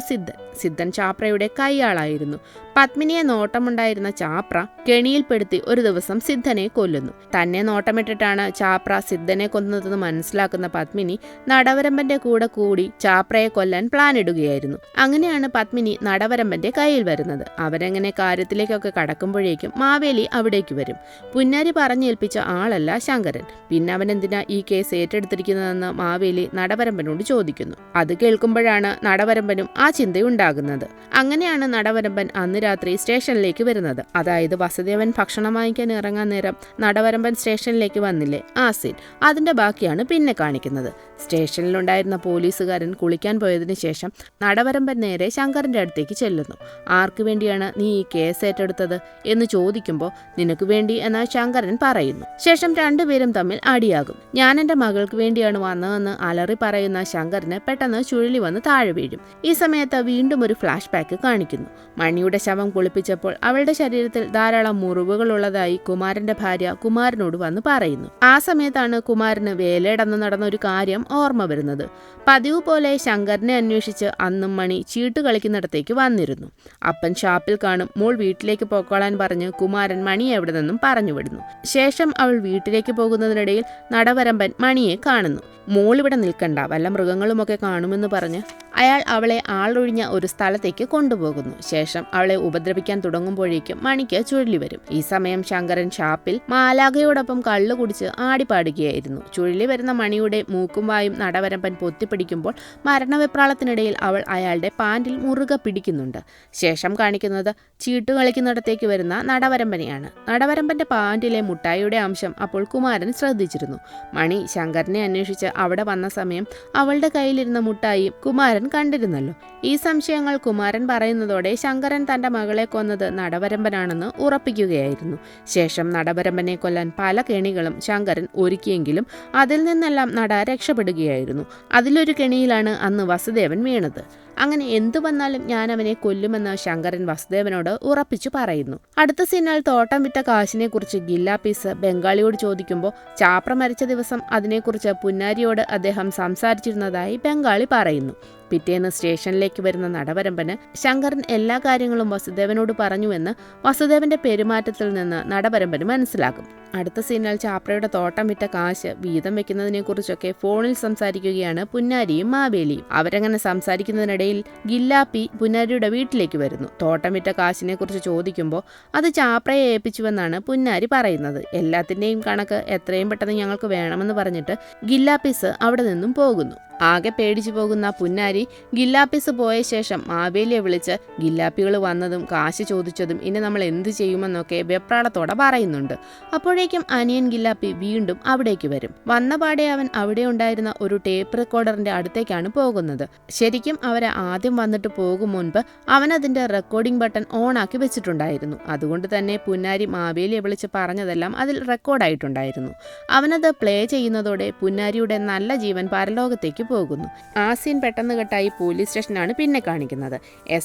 Speaker 1: സിദ്ധൻ ചാപ്രയുടെ കൈയാളായിരുന്നു. പത്മിനിയെ നോട്ടമുണ്ടായിരുന്ന ചാപ്ര കെണിയിൽപ്പെടുത്തി ഒരു ദിവസം സിദ്ധനെ കൊല്ലുന്നു. തന്നെ നോട്ടമിട്ടിട്ടാണ് ചാപ്ര സിദ്ധനെ കൊന്നതെന്ന് മനസ്സിലാക്കുന്ന പത്മിനി നടവരമ്പന്റെ കൂടെ കൂടി ചാപ്രയെ കൊല്ലാൻ പ്ലാൻ ഇടുകയായിരുന്നു. അങ്ങനെയാണ് പത്മിനി നടവരമ്പന്റെ കയ്യിൽ വരുന്നത്. അവരെങ്ങനെ കാര്യത്തിലേക്കൊക്കെ കടക്കുമ്പോഴേക്കും മാവേലി അവിടേക്ക് വരും. പുന്നാരി പറഞ്ഞേൽപ്പിച്ച ആളല്ല ശങ്കരൻ. പിന്നെ അവനെന്തിനാ ഈ കേസ് ഏറ്റെടുത്തിരിക്കുന്നതെന്ന് മാവേലി നടവരമ്പനോട് ചോദിക്കുന്നു. അത് കേൾക്കുമ്പോഴാണ് നടവരമ്പനും ആ ചിന്തയുണ്ടാകുന്നത്. അങ്ങനെയാണ് നടവരമ്പൻ അന്ന് രാത്രി സ്റ്റേഷനിലേക്ക് വരുന്നത്. അതായത് വസുദേവൻ ഭക്ഷണം വാങ്ങിക്കാൻ ഇറങ്ങാൻ നേരം നടവരമ്പൻ സ്റ്റേഷനിലേക്ക് വന്നില്ലേ, ആ സീൻ. അതിന്റെ ബാക്കിയാണ് പിന്നെ കാണിക്കുന്നത്. സ്റ്റേഷനിലുണ്ടായിരുന്ന പോലീസുകാരൻ കുളിക്കാൻ പോയതിനു ശേഷം നടവരമ്പൻ നേരെ ശങ്കരന്റെ അടുത്തേക്ക് ചെല്ലുന്നു. ആർക്കു വേണ്ടിയാണ് നീ ഈ കേസ് ഏറ്റെടുത്തത് എന്ന് ചോദിക്കുമ്പോൾ നിനക്ക് വേണ്ടി എന്ന് ശങ്കരൻ പറയുന്നു. ശേഷം രണ്ടുപേരും തമ്മിൽ അടിയാകും. ഞാൻ എൻ്റെ മകൾക്ക് വേണ്ടിയാണ് വന്നതെന്ന് അലറി പറയുന്ന ശങ്കറിന് പെട്ടെന്ന് ചുഴലി വന്ന് താഴെ വീഴും. ഈ സമയത്ത് വീണ്ടും ഒരു ഫ്ലാഷ് ബാക്ക് കാണിക്കുന്നു. മണിയുടെ ശവം കുളിപ്പിച്ചപ്പോൾ അവളുടെ ശരീരത്തിൽ ധാരാളം മുറിവുകളുള്ളതായി കുമാരന്റെ ഭാര്യ കുമാരനോട് വന്ന് പറയുന്നു. ആ സമയത്താണ് കുമാരന് വേലയിടന്ന് നടന്ന ഒരു കാര്യം ഓർമ്മ വരുന്നത്. പതിവ് പോലെ ശങ്കറിനെ അന്വേഷിച്ച് അന്നും മണി ചീട്ട് കളിക്കുന്നിടത്തേക്ക് വന്നിരുന്നു. അപ്പൻ ഷാപ്പിൽ കാണും. മോൾ വീട്ടിലേക്ക് പോക്കോളാൻ പറഞ്ഞ് കുമാരൻ മണിയെ എവിടെ നിന്നും പറഞ്ഞു വിടുന്നു. ശേഷം അവൾ വീട്ടിലേക്ക് പോകുന്നതിനിടയിൽ നടവരമ്പൻ മണിയെ കാണുന്നു. മോൾ ഇവിടെ നിൽക്കണ്ട, വല്ല മൃഗങ്ങളുമൊക്കെ കാണുമെന്ന് പറഞ്ഞ് അയാൾ അവളെ ആളൊഴിഞ്ഞ ഒരു സ്ഥലത്തേക്ക് കൊണ്ടുപോകുന്നു. ശേഷം അവളെ ഉപദ്രവിക്കാൻ തുടങ്ങുമ്പോഴേക്കും മണിക്ക് ചുഴലി വരും. ഈ സമയം ശങ്കരൻ ഷാപ്പിൽ മാലാഖയോടൊപ്പം കള്ളു കുടിച്ച് ആടിപ്പാടുകയായിരുന്നു. ചുഴലി വരുന്ന മണിയുടെ മൂക്കും വായും നടവരമ്പൻ പൊത്തിപ്പിടിക്കുമ്പോൾ മരണവെപ്രാളത്തിനിടയിൽ അവൾ അയാളുടെ പാൻറിൽ മുറുകെ പിടിക്കുന്നുണ്ട്. ശേഷം കാണിക്കുന്നത് ചീട്ട് കളിക്കുന്നിടത്തേക്ക് വരുന്ന നടവരമ്പനെയാണ്. നടവരമ്പന്റെ പാൻറിലെ മുട്ടായിയുടെ അംശം അപ്പോൾ കുമാരൻ ശ്രദ്ധിച്ചിരുന്നു. മണി ശങ്കരനെ അന്വേഷിച്ച് അവിടെ വന്ന സമയം അവളുടെ കയ്യിലിരുന്ന മുട്ടായി കുമാരൻ കണ്ടിരുന്നല്ലോ. ഈ സംശയങ്ങൾ കുമാരൻ പറയുന്നതോടെ ശങ്കരൻ തന്റെ മകളെ കൊന്നത് നടവരമ്പനാണെന്ന് ഉറപ്പിക്കുകയായിരുന്നു. ശേഷം നടവരമ്പനെ കൊല്ലാൻ പല കെണികളും ശങ്കരൻ ഒരുക്കിയെങ്കിലും അതിൽ നിന്നെല്ലാം നട രക്ഷപ്പെടുകയായിരുന്നു. അതിലൊരു കെണിയിലാണ് അന്ന് വസുദേവൻ വീണത്. അങ്ങനെ എന്തു വന്നാലും ഞാൻ അവനെ കൊല്ലുമെന്ന് ശങ്കരൻ വസുദേവനോട് ഉറപ്പിച്ചു പറയുന്നു. അടുത്ത സീനിൽ തോട്ടം വിറ്റ കാശിനെ കുറിച്ച് ഗില്ലാപ്പീസ് ബംഗാളിയോട് ചോദിക്കുമ്പോൾ ചാപ്ര മരിച്ച ദിവസം അതിനെക്കുറിച്ച് പുന്നാരിയോട് അദ്ദേഹം സംസാരിച്ചിരുന്നതായി ബംഗാളി പറയുന്നു. പിറ്റേന്ന് സ്റ്റേഷനിലേക്ക് വരുന്ന നടവരമ്പന് ശങ്കരൻ എല്ലാ കാര്യങ്ങളും വസുദേവനോട് പറഞ്ഞുവെന്ന് വസുദേവന്റെ പെരുമാറ്റത്തിൽ നിന്ന് നടവരമ്പന് മനസ്സിലാകും. അടുത്ത സീനിൽ ചാപ്രയുടെ തോട്ടം വിറ്റ കാശ് വീതം വെക്കുന്നതിനെ കുറിച്ചൊക്കെ ഫോണിൽ സംസാരിക്കുകയാണ് പുന്നാരിയും മാവേലിയും. അവരങ്ങനെ സംസാരിക്കുന്നതിനിടയിൽ ഗില്ലാപ്പി പുന്നാരിയുടെ വീട്ടിലേക്ക് വരുന്നു. തോട്ടം വിറ്റ കാശിനെ കുറിച്ച് ചോദിക്കുമ്പോൾ അത് ചാപ്രയെ ഏൽപ്പിച്ചുവെന്നാണ് പുന്നാരി പറയുന്നത്. എല്ലാത്തിൻ്റെയും കണക്ക് എത്രയും പെട്ടെന്ന് ഞങ്ങൾക്ക് വേണമെന്ന് പറഞ്ഞിട്ട് ഗില്ലാപ്പീസ് അവിടെ നിന്നും പോകുന്നു. ആകെ പേടിച്ചു പോകുന്ന പുന്നാരി ഗില്ലാപ്പീസ് പോയ ശേഷം മാവേലിയെ വിളിച്ച് ഗില്ലാപ്പികൾ വന്നതും കാശ് ചോദിച്ചതും ഇനി നമ്മൾ എന്ത് ചെയ്യുമെന്നൊക്കെ വെപ്രാളത്തോടെ പറയുന്നുണ്ട്. അപ്പോഴേക്കും അനിയൻ ഗില്ലാപ്പി വീണ്ടും അവിടേക്ക് വരും. വന്നപാടെ അവൻ അവിടെ ഉണ്ടായിരുന്ന ഒരു ടേപ്പ് റെക്കോർഡറിന്റെ അടുത്തേക്കാണ് പോകുന്നത്. ശരിക്കും അവരെ ആദ്യം വന്നിട്ട് പോകും മുൻപ് അവൻ അതിന്റെ റെക്കോർഡിംഗ് ബട്ടൺ ഓൺ ആക്കി വെച്ചിട്ടുണ്ടായിരുന്നു. അതുകൊണ്ട് തന്നെ പുന്നാരി മാവേലിയെ വിളിച്ച് പറഞ്ഞതെല്ലാം അതിൽ റെക്കോർഡായിട്ടുണ്ടായിരുന്നു. അവനത് പ്ലേ ചെയ്യുന്നതോടെ പുന്നാരിയുടെ നല്ല ജീവൻ പരലോകത്തേക്ക് പോകുന്നു. ആ സീൻ പെട്ടെന്ന് കെട്ടായി പോലീസ് സ്റ്റേഷനാണ് പിന്നെ കാണിക്കുന്നത്.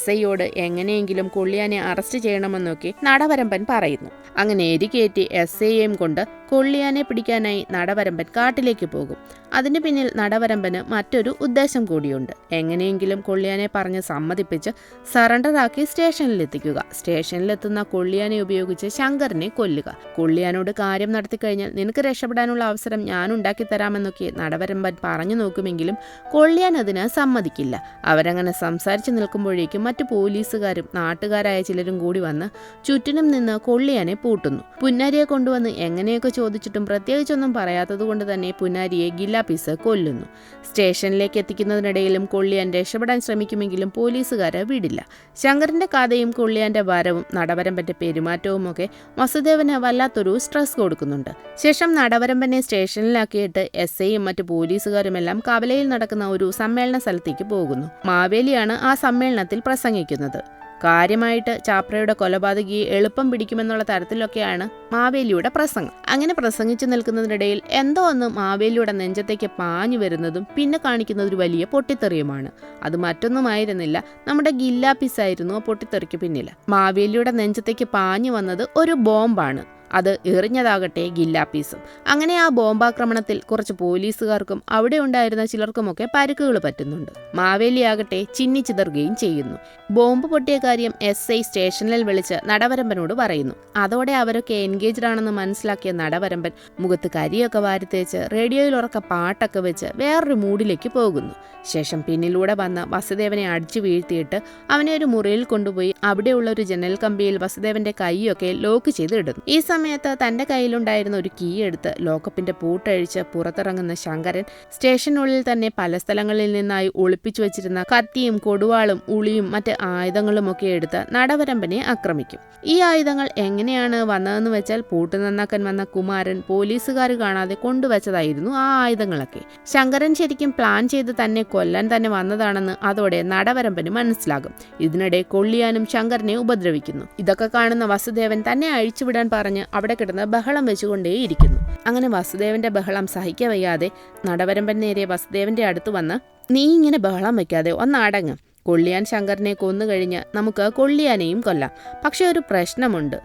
Speaker 1: SIയോട് എങ്ങനെയെങ്കിലും കൊള്ളിയാനെ അറസ്റ്റ് ചെയ്യണമെന്നൊക്കെ നടവരമ്പൻ പറയുന്നു. അങ്ങനെ എരികേറ്റി SIയെയും കൊണ്ട് കൊള്ളിയാനെ പിടിക്കാനായി നടവരമ്പൻ കാട്ടിലേക്ക് പോകും. അതിന് പിന്നിൽ നടവരമ്പന് മറ്റൊരു ഉദ്ദേശം കൂടിയുണ്ട്. എങ്ങനെയെങ്കിലും കൊള്ളിയാനെ പറഞ്ഞ് സമ്മതിപ്പിച്ച് സറണ്ടറാക്കി സ്റ്റേഷനിലെത്തിക്കുക. സ്റ്റേഷനിലെത്തുന്ന കൊള്ളിയാനെ ഉപയോഗിച്ച് ശങ്കറിനെ കൊല്ലുക. കൊള്ളിയാനോട് കാര്യം നടത്തിക്കഴിഞ്ഞാൽ നിനക്ക് രക്ഷപ്പെടാനുള്ള അവസരം ഞാൻ ഉണ്ടാക്കിത്തരാമെന്നൊക്കെ നടവരമ്പൻ പറഞ്ഞു നോക്കുമെങ്കിലും കൊള്ളിയാൻ അതിന് സമ്മതിക്കില്ല. അവരങ്ങനെ സംസാരിച്ചു നിൽക്കുമ്പോഴേക്കും മറ്റു പോലീസുകാരും നാട്ടുകാരായ ചിലരും കൂടി വന്ന് ചുറ്റിനും നിന്ന് കൊള്ളിയാനെ പൂട്ടുന്നു. പുന്നാരിയെ കൊണ്ടുവന്ന് എങ്ങനെയൊക്കെ ചോദിച്ചിട്ടും പ്രത്യേകിച്ചൊന്നും പറയാത്തത് കൊണ്ട് തന്നെ പുന്നാരിയെ ഗില്ലാപ്പീസ് കൊല്ലുന്നു. സ്റ്റേഷനിലേക്ക് എത്തിക്കുന്നതിനിടയിലും കൊള്ളിയാൻ രക്ഷപ്പെടാൻ ശ്രമിക്കുമെങ്കിലും പോലീസുകാരെ വിടില്ല. ശങ്കറിന്റെ കഥയും കൊള്ളിയാന്റെ വരവും നടവരമ്പന്റെ പെരുമാറ്റവും ഒക്കെ വസുദേവന് വല്ലാത്തൊരു സ്ട്രെസ് കൊടുക്കുന്നുണ്ട്. ശേഷം നടവരമ്പനെ സ്റ്റേഷനിലാക്കിയിട്ട് SIയും മറ്റു പോലീസുകാരുമെല്ലാം കവലയിൽ നടക്കുന്ന ഒരു സമ്മേളന സ്ഥലത്തേക്ക് പോകുന്നു. മാവേലിയാണ് ആ സമ്മേളനത്തിൽ പ്രസംഗിക്കുന്നത്. കാര്യമായിട്ട് ചാപ്രയുടെ കൊലപാതകിയെ എളുപ്പം പിടിക്കുമെന്നുള്ള തരത്തിലൊക്കെയാണ് മാവേലിയുടെ പ്രസംഗം. അങ്ങനെ പ്രസംഗിച്ചു നിൽക്കുന്നതിനിടയിൽ എന്തോ ഒന്ന് മാവേലിയുടെ നെഞ്ചത്തേക്ക് പാഞ്ഞു വരുന്നതും പിന്നെ കാണിക്കുന്നത് ഒരു വലിയ പൊട്ടിത്തെറിയുമാണ്. അത് മറ്റൊന്നുമായിരുന്നില്ല, നമ്മുടെ ഗില്ലാപ്പീസായിരുന്നു ആ പൊട്ടിത്തെറിക്ക് പിന്നിൽ. മാവേലിയുടെ നെഞ്ചത്തേക്ക് പാഞ്ഞു വന്നത് ഒരു ബോംബാണ്. അത് എറിഞ്ഞതാകട്ടെ ഗില്ലാപ്പീസും. അങ്ങനെ ആ ബോംബാക്രമണത്തിൽ കുറച്ച് പോലീസുകാർക്കും അവിടെ ഉണ്ടായിരുന്ന ചിലർക്കുമൊക്കെ പരിക്കുകൾ പറ്റുന്നുണ്ട്. മാവേലിയാകട്ടെ ചിന്നിച്ചിതറുകയും ചെയ്യുന്നു. ബോംബ് പൊട്ടിയ കാര്യം SI സ്റ്റേഷനിൽ വിളിച്ച് നടവരമ്പനോട് പറയുന്നു. അതോടെ അവരൊക്കെ എൻഗേജ്ഡ് ആണെന്ന് മനസ്സിലാക്കിയ നടവരമ്പൻ മുഖത്ത് കരിയൊക്കെ വാരിത്തേച്ച് റേഡിയോയിൽ ഉറക്ക പാട്ടൊക്കെ വെച്ച് വേറൊരു മൂഡിലേക്ക് പോകുന്നു. ശേഷം പിന്നിലൂടെ വന്ന് വസുദേവനെ അടിച്ചു വീഴ്ത്തിയിട്ട് അവനെ ഒരു മുറിയിൽ കൊണ്ടുപോയി അവിടെയുള്ള ഒരു ജനൽ കമ്പിയിൽ വസുദേവന്റെ കൈയൊക്കെ ലോക്ക് ചെയ്ത് ഇടുന്നു. ഈ സമയത്ത് തന്റെ കയ്യിലുണ്ടായിരുന്ന ഒരു കീ എടുത്ത് ലോക്കപ്പിന്റെ പൂട്ടഴിച്ച് പുറത്തിറങ്ങുന്ന ശങ്കരൻ സ്റ്റേഷനുള്ളിൽ തന്നെ പല സ്ഥലങ്ങളിൽ നിന്നായി ഒളിപ്പിച്ചു വെച്ചിരുന്ന കത്തിയും കൊടുവാളും ഉളിയും മറ്റ് ആയുധങ്ങളും ഒക്കെ എടുത്ത് നടവരമ്പനെ ആക്രമിക്കും. ഈ ആയുധങ്ങൾ എങ്ങനെയാണ് വന്നതെന്ന് വെച്ചാൽ പൂട്ട് നന്നാക്കാൻ വന്ന കുമാരൻ പോലീസുകാർ കാണാതെ കൊണ്ടുവച്ചതായിരുന്നു ആ ആയുധങ്ങളൊക്കെ. ശങ്കരൻ ശരിക്കും പ്ലാൻ ചെയ്ത് തന്നെ കൊല്ലാൻ തന്നെ വന്നതാണെന്ന് അതോടെ നടവരമ്പന് മനസ്സിലാകും. ഇതിനിടെ കൊള്ളിയാനും ശങ്കരനെ ഉപദ്രവിക്കുന്നു. ഇതൊക്കെ കാണുന്ന വസുദേവൻ തന്നെ അഴിച്ചുവിടാൻ പറഞ്ഞ് അവിടെ കിടന്ന് ബഹളം വെച്ചുകൊണ്ടേയിരിക്കുന്നു. അങ്ങനെ വസുദേവന്റെ ബഹളം സഹിക്കവയ്യാതെ നടവരമ്പൻ നേരെ വസുദേവന്റെ അടുത്ത് വന്ന് നീ ഇങ്ങനെ ബഹളം വയ്ക്കാതെ ഒന്നടങ്ങ്. കൊള്ളിയാൻ ശങ്കരനെ കൊന്നുകഴിഞ്ഞ് നമുക്ക് കൊള്ളിയാനെയും കൊല്ലാം. പക്ഷെ ഒരു പ്രശ്നമുണ്ട്.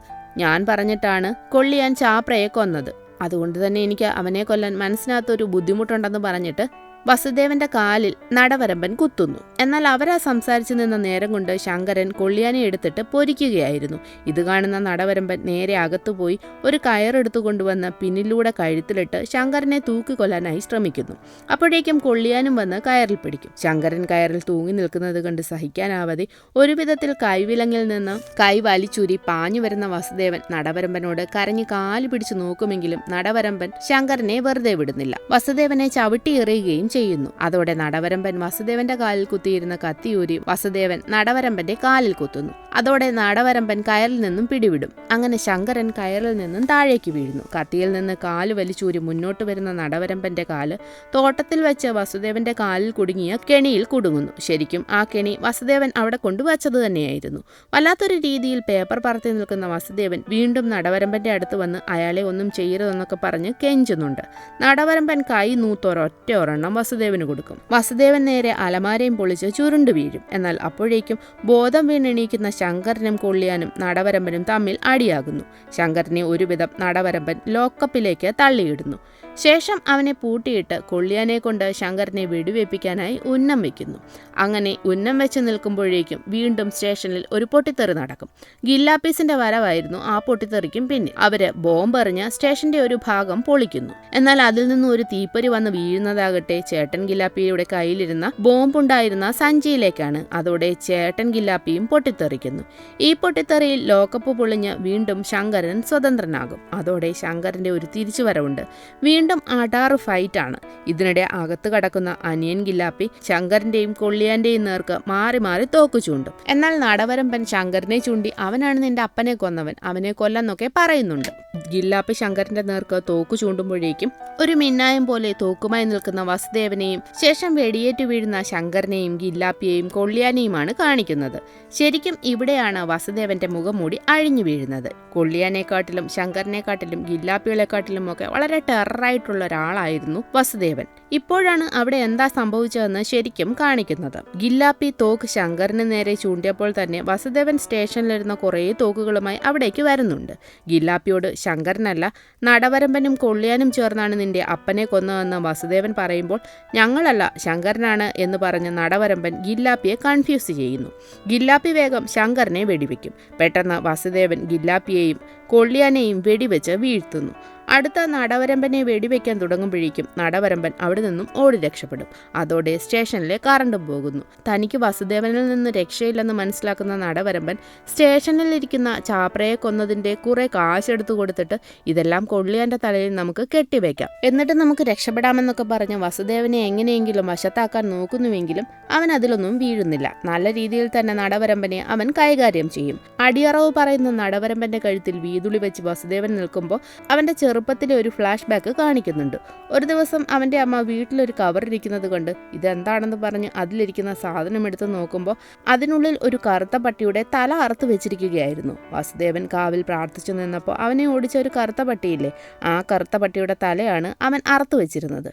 Speaker 1: ഞാൻ പറഞ്ഞിട്ടാണ് കൊള്ളിയാൻ ചാപ്രയെ കൊന്നത്. അതുകൊണ്ട് തന്നെ എനിക്ക് അവനെ കൊല്ലാൻ മനസ്സിനകത്തൊരു ബുദ്ധിമുട്ടുണ്ടെന്ന് പറഞ്ഞിട്ട് വസുദേവന്റെ കാലിൽ നടവരമ്പൻ കുത്തുന്നു. എന്നാൽ അവരാ സംസാരിച്ചു നിന്ന നേരം കൊണ്ട് ശങ്കരൻ കൊള്ളിയാനെ എടുത്തിട്ട് പൊരിക്കുകയായിരുന്നു. ഇത് കാണുന്ന നടവരമ്പൻ നേരെ അകത്തുപോയി ഒരു കയറെടുത്തു കൊണ്ടുവന്ന് പിന്നിലൂടെ കഴുത്തിലിട്ട് ശങ്കരനെ തൂക്കിക്കൊല്ലാനായി ശ്രമിക്കുന്നു. അപ്പോഴേക്കും കൊള്ളിയാനും വന്ന് കയറിൽ പിടിക്കും. ശങ്കരൻ കയറിൽ തൂങ്ങി നിൽക്കുന്നത് കണ്ട് സഹിക്കാനാവാതെ ഒരു വിധത്തിൽ കൈവിലങ്ങിൽ നിന്ന് കൈ വലിച്ചൂരി പാഞ്ഞു വരുന്ന വസുദേവൻ നടവരമ്പനോട് കരഞ്ഞ് കാല് പിടിച്ചു നോക്കുമെങ്കിലും നടവരമ്പൻ ശങ്കരനെ വെറുതെ വിടുന്നില്ല. വസുദേവനെ ചവിട്ടി എറിയുകയും ചെയ്യുന്നു. അതോടെ നടവരമ്പൻ വസുദേവന്റെ കാലിൽ കുത്തിയിരുന്ന കത്തിയൂരി വസുദേവൻ നടവരമ്പന്റെ കാലിൽ കുത്തുന്നു. അതോടെ നടവരമ്പൻ കയറിൽ നിന്നും പിടിവിടും. അങ്ങനെ ശങ്കരൻ കയറിൽ നിന്നും താഴേക്ക് വീഴുന്നു. കത്തിയിൽ നിന്ന് കാല് വലിച്ചൂരി മുന്നോട്ട് വരുന്ന നടവരമ്പന്റെ കാല് തോട്ടത്തിൽ വെച്ച് വസുദേവന്റെ കാലിൽ കുടുങ്ങിയ കെണിയിൽ കുടുങ്ങുന്നു. ശരിക്കും ആ കെണി വസുദേവൻ അവിടെ കൊണ്ടുവച്ചത് തന്നെയായിരുന്നു. വല്ലാത്തൊരു രീതിയിൽ പേപ്പർ പറത്തി നിൽക്കുന്ന വസുദേവൻ വീണ്ടും നടവരമ്പന്റെ അടുത്ത് വന്ന് അയാളെ ഒന്നും ചെയ്യരുതെന്നൊക്കെ പറഞ്ഞ് കെഞ്ചുന്നുണ്ട്. നടവരമ്പൻ കൈ നൂത്തൊരൊറ്റ ഒരെണ്ണം വസുദേവന് കൊടുക്കും. വസുദേവൻ നേരെ അലമാരയും പൊളിച്ച് ചുരുണ്ടു വീഴും. എന്നാൽ അപ്പോഴേക്കും ബോധം വീണെണീക്കുന്ന ശങ്കരനും കൊള്ളിയാനും നടവരമ്പനും തമ്മിൽ അടിയാകുന്നു. ശങ്കരനെ ഒരുവിധം നടവരമ്പൻ ലോക്കപ്പിലേക്ക് തള്ളിയിടുന്നു. ശേഷം അവനെ പൂട്ടിയിട്ട് കൊള്ളിയാനെ കൊണ്ട് ശങ്കരനെ വെടിവെപ്പിക്കാനായി ഉന്നം വയ്ക്കുന്നു. അങ്ങനെ ഉന്നം വെച്ച് നിൽക്കുമ്പോഴേക്കും വീണ്ടും സ്റ്റേഷനിൽ ഒരു പൊട്ടിത്തെറി നടക്കും. ഗില്ലാപ്പീസിന്റെ വരവായിരുന്നു ആ പൊട്ടിത്തെറിക്കും പിന്നിൽ. അവര് ബോംബെറിഞ്ഞ് സ്റ്റേഷന്റെ ഒരു ഭാഗം പൊളിക്കുന്നു. എന്നാൽ അതിൽ നിന്നും ഒരു തീപ്പൊരി വന്ന് വീഴുന്നതാകട്ടെ ചേട്ടൻ ഗില്ലാപ്പിയുടെ കയ്യിലിരുന്ന ബോംബുണ്ടായിരുന്ന സഞ്ചിയിലേക്കാണ്. അതോടെ ചേട്ടൻ ഗില്ലാപ്പിയും പൊട്ടിത്തെറിക്കുന്നു. ഈ പൊട്ടിത്തെറിയിൽ ലോക്കപ്പ് പൊളിഞ്ഞ് വീണ്ടും ശങ്കരൻ സ്വതന്ത്രനാകും. അതോടെ ശങ്കരന്റെ ഒരു തിരിച്ചുവരവുണ്ട്. വീണ്ടും അടാറ് ഫൈറ്റാണ്. ഇതിനിടെ അകത്ത് കടക്കുന്ന അനിയൻ ഗില്ലാപ്പി ശങ്കരന്റെയും കൊള്ളിയാന്റെയും നേർക്ക് മാറി മാറി തോക്കു ചൂണ്ടും. എന്നാൽ നടവരമ്പൻ ശങ്കരനെ ചൂണ്ടി അവനാണ് നിന്റെ അപ്പനെ കൊന്നവൻ, അവനെ കൊല്ലെന്നൊക്കെ പറയുന്നുണ്ട്. ഗില്ലാപ്പി ശങ്കരന്റെ നേർക്ക് തോക്കു ചൂണ്ടുമ്പോഴേക്കും ഒരു മിന്നായം പോലെ തോക്കുമായി നിൽക്കുന്ന വസുദേവനെയും ശേഷം വെടിയേറ്റു വീഴുന്ന ശങ്കരനെയും ഗില്ലാപ്പിയെയും കൊള്ളിയാനെയുമാണ് കാണിക്കുന്നത്. ശരിക്കും ഇവിടെയാണ് വസുദേവന്റെ മുഖംമൂടി അഴിഞ്ഞു വീഴുന്നത്. കൊള്ളിയാനെക്കാട്ടിലും ശങ്കരനെക്കാട്ടിലും ഗില്ലാപ്പികളെക്കാട്ടിലും ഒക്കെ വളരെ ടെററായിട്ടുള്ള ഒരാളായിരുന്നു വസുദേവൻ. ഇപ്പോഴാണ് അവിടെ എന്താ സംഭവിച്ചതെന്ന് ശരിക്കും കാണിക്കുന്നത്. ഗില്ലാപ്പി തോക്ക് ശങ്കരന് നേരെ ചൂണ്ടിയപ്പോൾ തന്നെ വസുദേവൻ സ്റ്റേഷനിലിരുന്ന കുറേ തോക്കുകളുമായി അവിടേക്ക് വരുന്നുണ്ട്. ഗില്ലാപ്പിയോട് ശങ്കരനല്ല നടവരമ്പനും കൊള്ളിയാനും ചേർന്നാണ് നിന്റെ അപ്പനെ കൊന്നതെന്ന് വസുദേവൻ പറയുമ്പോൾ ഞങ്ങളല്ല ശങ്കരനാണ് എന്ന് പറഞ്ഞ് നടവരമ്പൻ ഗില്ലാപ്പിയെ കൺഫ്യൂസ് ചെയ്യുന്നു. ഗില്ലാപ്പി വേഗം ശങ്കരനെ വെടിവെക്കും. പെട്ടെന്ന് വസുദേവൻ ഗില്ലാപ്പിയെയും കൊള്ളിയാനെയും വെടിവെച്ച് വീഴ്ത്തുന്നു. അടുത്ത നടവരമ്പനെ വെടിവെക്കാൻ തുടങ്ങുമ്പോഴേക്കും നടവരമ്പൻ അവിടെ നിന്നും ഓടി രക്ഷപ്പെടും. അതോടെ സ്റ്റേഷനിലെ കറണ്ടും പോകുന്നു. തനിക്ക് വസുദേവനിൽ നിന്ന് രക്ഷയില്ലെന്ന് മനസ്സിലാക്കുന്ന നടവരമ്പൻ സ്റ്റേഷനിലിരിക്കുന്ന ചാപ്രയെ കൊന്നതിന്റെ കുറെ കാശെടുത്തു കൊടുത്തിട്ട് ഇതെല്ലാം കൊള്ളിയാന്റെ തലയിൽ നമുക്ക് കെട്ടിവെക്കാം, എന്നിട്ട് നമുക്ക് രക്ഷപ്പെടാമെന്നൊക്കെ പറഞ്ഞ് വസുദേവനെ എങ്ങനെയെങ്കിലും വശത്താക്കാൻ നോക്കുന്നുവെങ്കിലും അവൻ അതിലൊന്നും വീഴുന്നില്ല. നല്ല രീതിയിൽ തന്നെ നടവരമ്പനെ അവൻ കൈകാര്യം ചെയ്യും. അടിയറവ് പറയുന്ന നടവരമ്പന്റെ കഴുത്തിൽ വീതുളി വെച്ച് വസുദേവൻ നിൽക്കുമ്പോൾ അവന്റെ ചെറുപ്പത്തിലെ ഒരു ഫ്ലാഷ് ബാക്ക് കാണിക്കുന്നുണ്ട്. ഒരു ദിവസം അവന്റെ അമ്മ വീട്ടിലൊരു കവർ ഇരിക്കുന്നത് കണ്ട് ഇതെന്താണെന്ന് പറഞ്ഞ് അതിലിരിക്കുന്ന സാധനം എടുത്ത് നോക്കുമ്പോൾ അതിനുള്ളിൽ ഒരു കറുത്ത പട്ടിയുടെ തല അറുത്ത് വെച്ചിരിക്കുകയായിരുന്നു. വസുദേവൻ കാവിൽ പ്രാർത്ഥിച്ചു നിന്നപ്പോൾ അവനെ ഓടിച്ച ഒരു കറുത്ത പട്ടിയില്ലേ, ആ കറുത്ത പട്ടിയുടെ തലയാണ് അവൻ അറുത്ത് വെച്ചിരുന്നത്.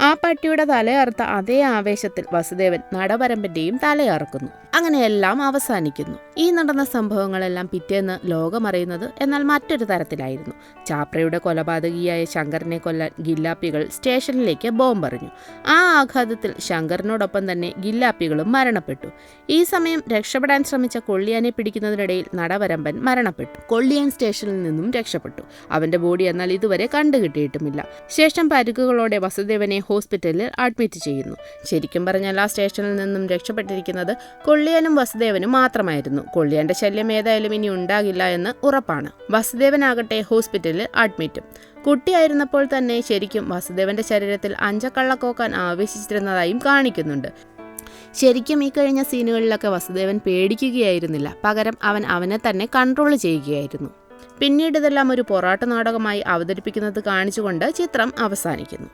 Speaker 1: ആ പട്ടിയുടെ തലയറുത്ത അതേ ആവേശത്തിൽ വസുദേവൻ നടവരമ്പന്റെയും തലയറുക്കുന്നു. അങ്ങനെ എല്ലാം അവസാനിക്കുന്നു. ഈ നടന്ന സംഭവങ്ങളെല്ലാം പിറ്റേന്ന് ലോകമറിയുന്നത് എന്നാൽ മറ്റൊരു തരത്തിലായിരുന്നു. ചാപ്രയുടെ കൊലപാതകിയായ ശങ്കരനെ കൊല്ലാൻ ഗില്ലാപ്പികൾ സ്റ്റേഷനിലേക്ക് ബോംബെറിഞ്ഞു. ആ ആഘാതത്തിൽ ശങ്കരനോടൊപ്പം തന്നെ ഗില്ലാപ്പികളും മരണപ്പെട്ടു. ഈ സമയം രക്ഷപ്പെടാൻ ശ്രമിച്ച കൊള്ളിയാനെ പിടിക്കുന്നതിനിടയിൽ നടവരമ്പൻ മരണപ്പെട്ടു. കൊള്ളിയാൻ സ്റ്റേഷനിൽ നിന്നും രക്ഷപ്പെട്ടു. അവന്റെ ബോഡി എന്നാൽ ഇതുവരെ കണ്ടുകിട്ടിയിട്ടുമില്ല. ശേഷം പരിക്കുകളോടെ വസുദേവനെ ഹോസ്പിറ്റലിൽ അഡ്മിറ്റ് ചെയ്യുന്നു. ശരിക്കും പറഞ്ഞാൽ ആ സ്റ്റേഷനിൽ നിന്നും രക്ഷപ്പെട്ടിരിക്കുന്നത് കൊള്ളിയാനും വസുദേവനും മാത്രമായിരുന്നു. കൊള്ളിയാന്റെ ശല്യം ഏതായാലും ഇനി ഉണ്ടാകില്ല എന്ന് ഉറപ്പാണ്. വസുദേവനാകട്ടെ ഹോസ്പിറ്റലിൽ അഡ്മിറ്റും. കുട്ടിയായിരുന്നപ്പോൾ തന്നെ ശരിക്കും വസുദേവന്റെ ശരീരത്തിൽ അഞ്ചക്കള്ളക്കോക്കാൻ ആവേശിച്ചിരുന്നതായും കാണിക്കുന്നുണ്ട്. ശരിക്കും ഈ കഴിഞ്ഞ സീനുകളിലൊക്കെ വസുദേവൻ പേടിക്കുകയായിരുന്നില്ല, പകരം അവൻ അവനെ തന്നെ കൺട്രോൾ ചെയ്യുകയായിരുന്നു. പിന്നീട് ഇതെല്ലാം ഒരു പൊറാട്ട് നാടകമായി അവതരിപ്പിക്കുന്നത് കാണിച്ചുകൊണ്ട് ചിത്രം അവസാനിക്കുന്നു.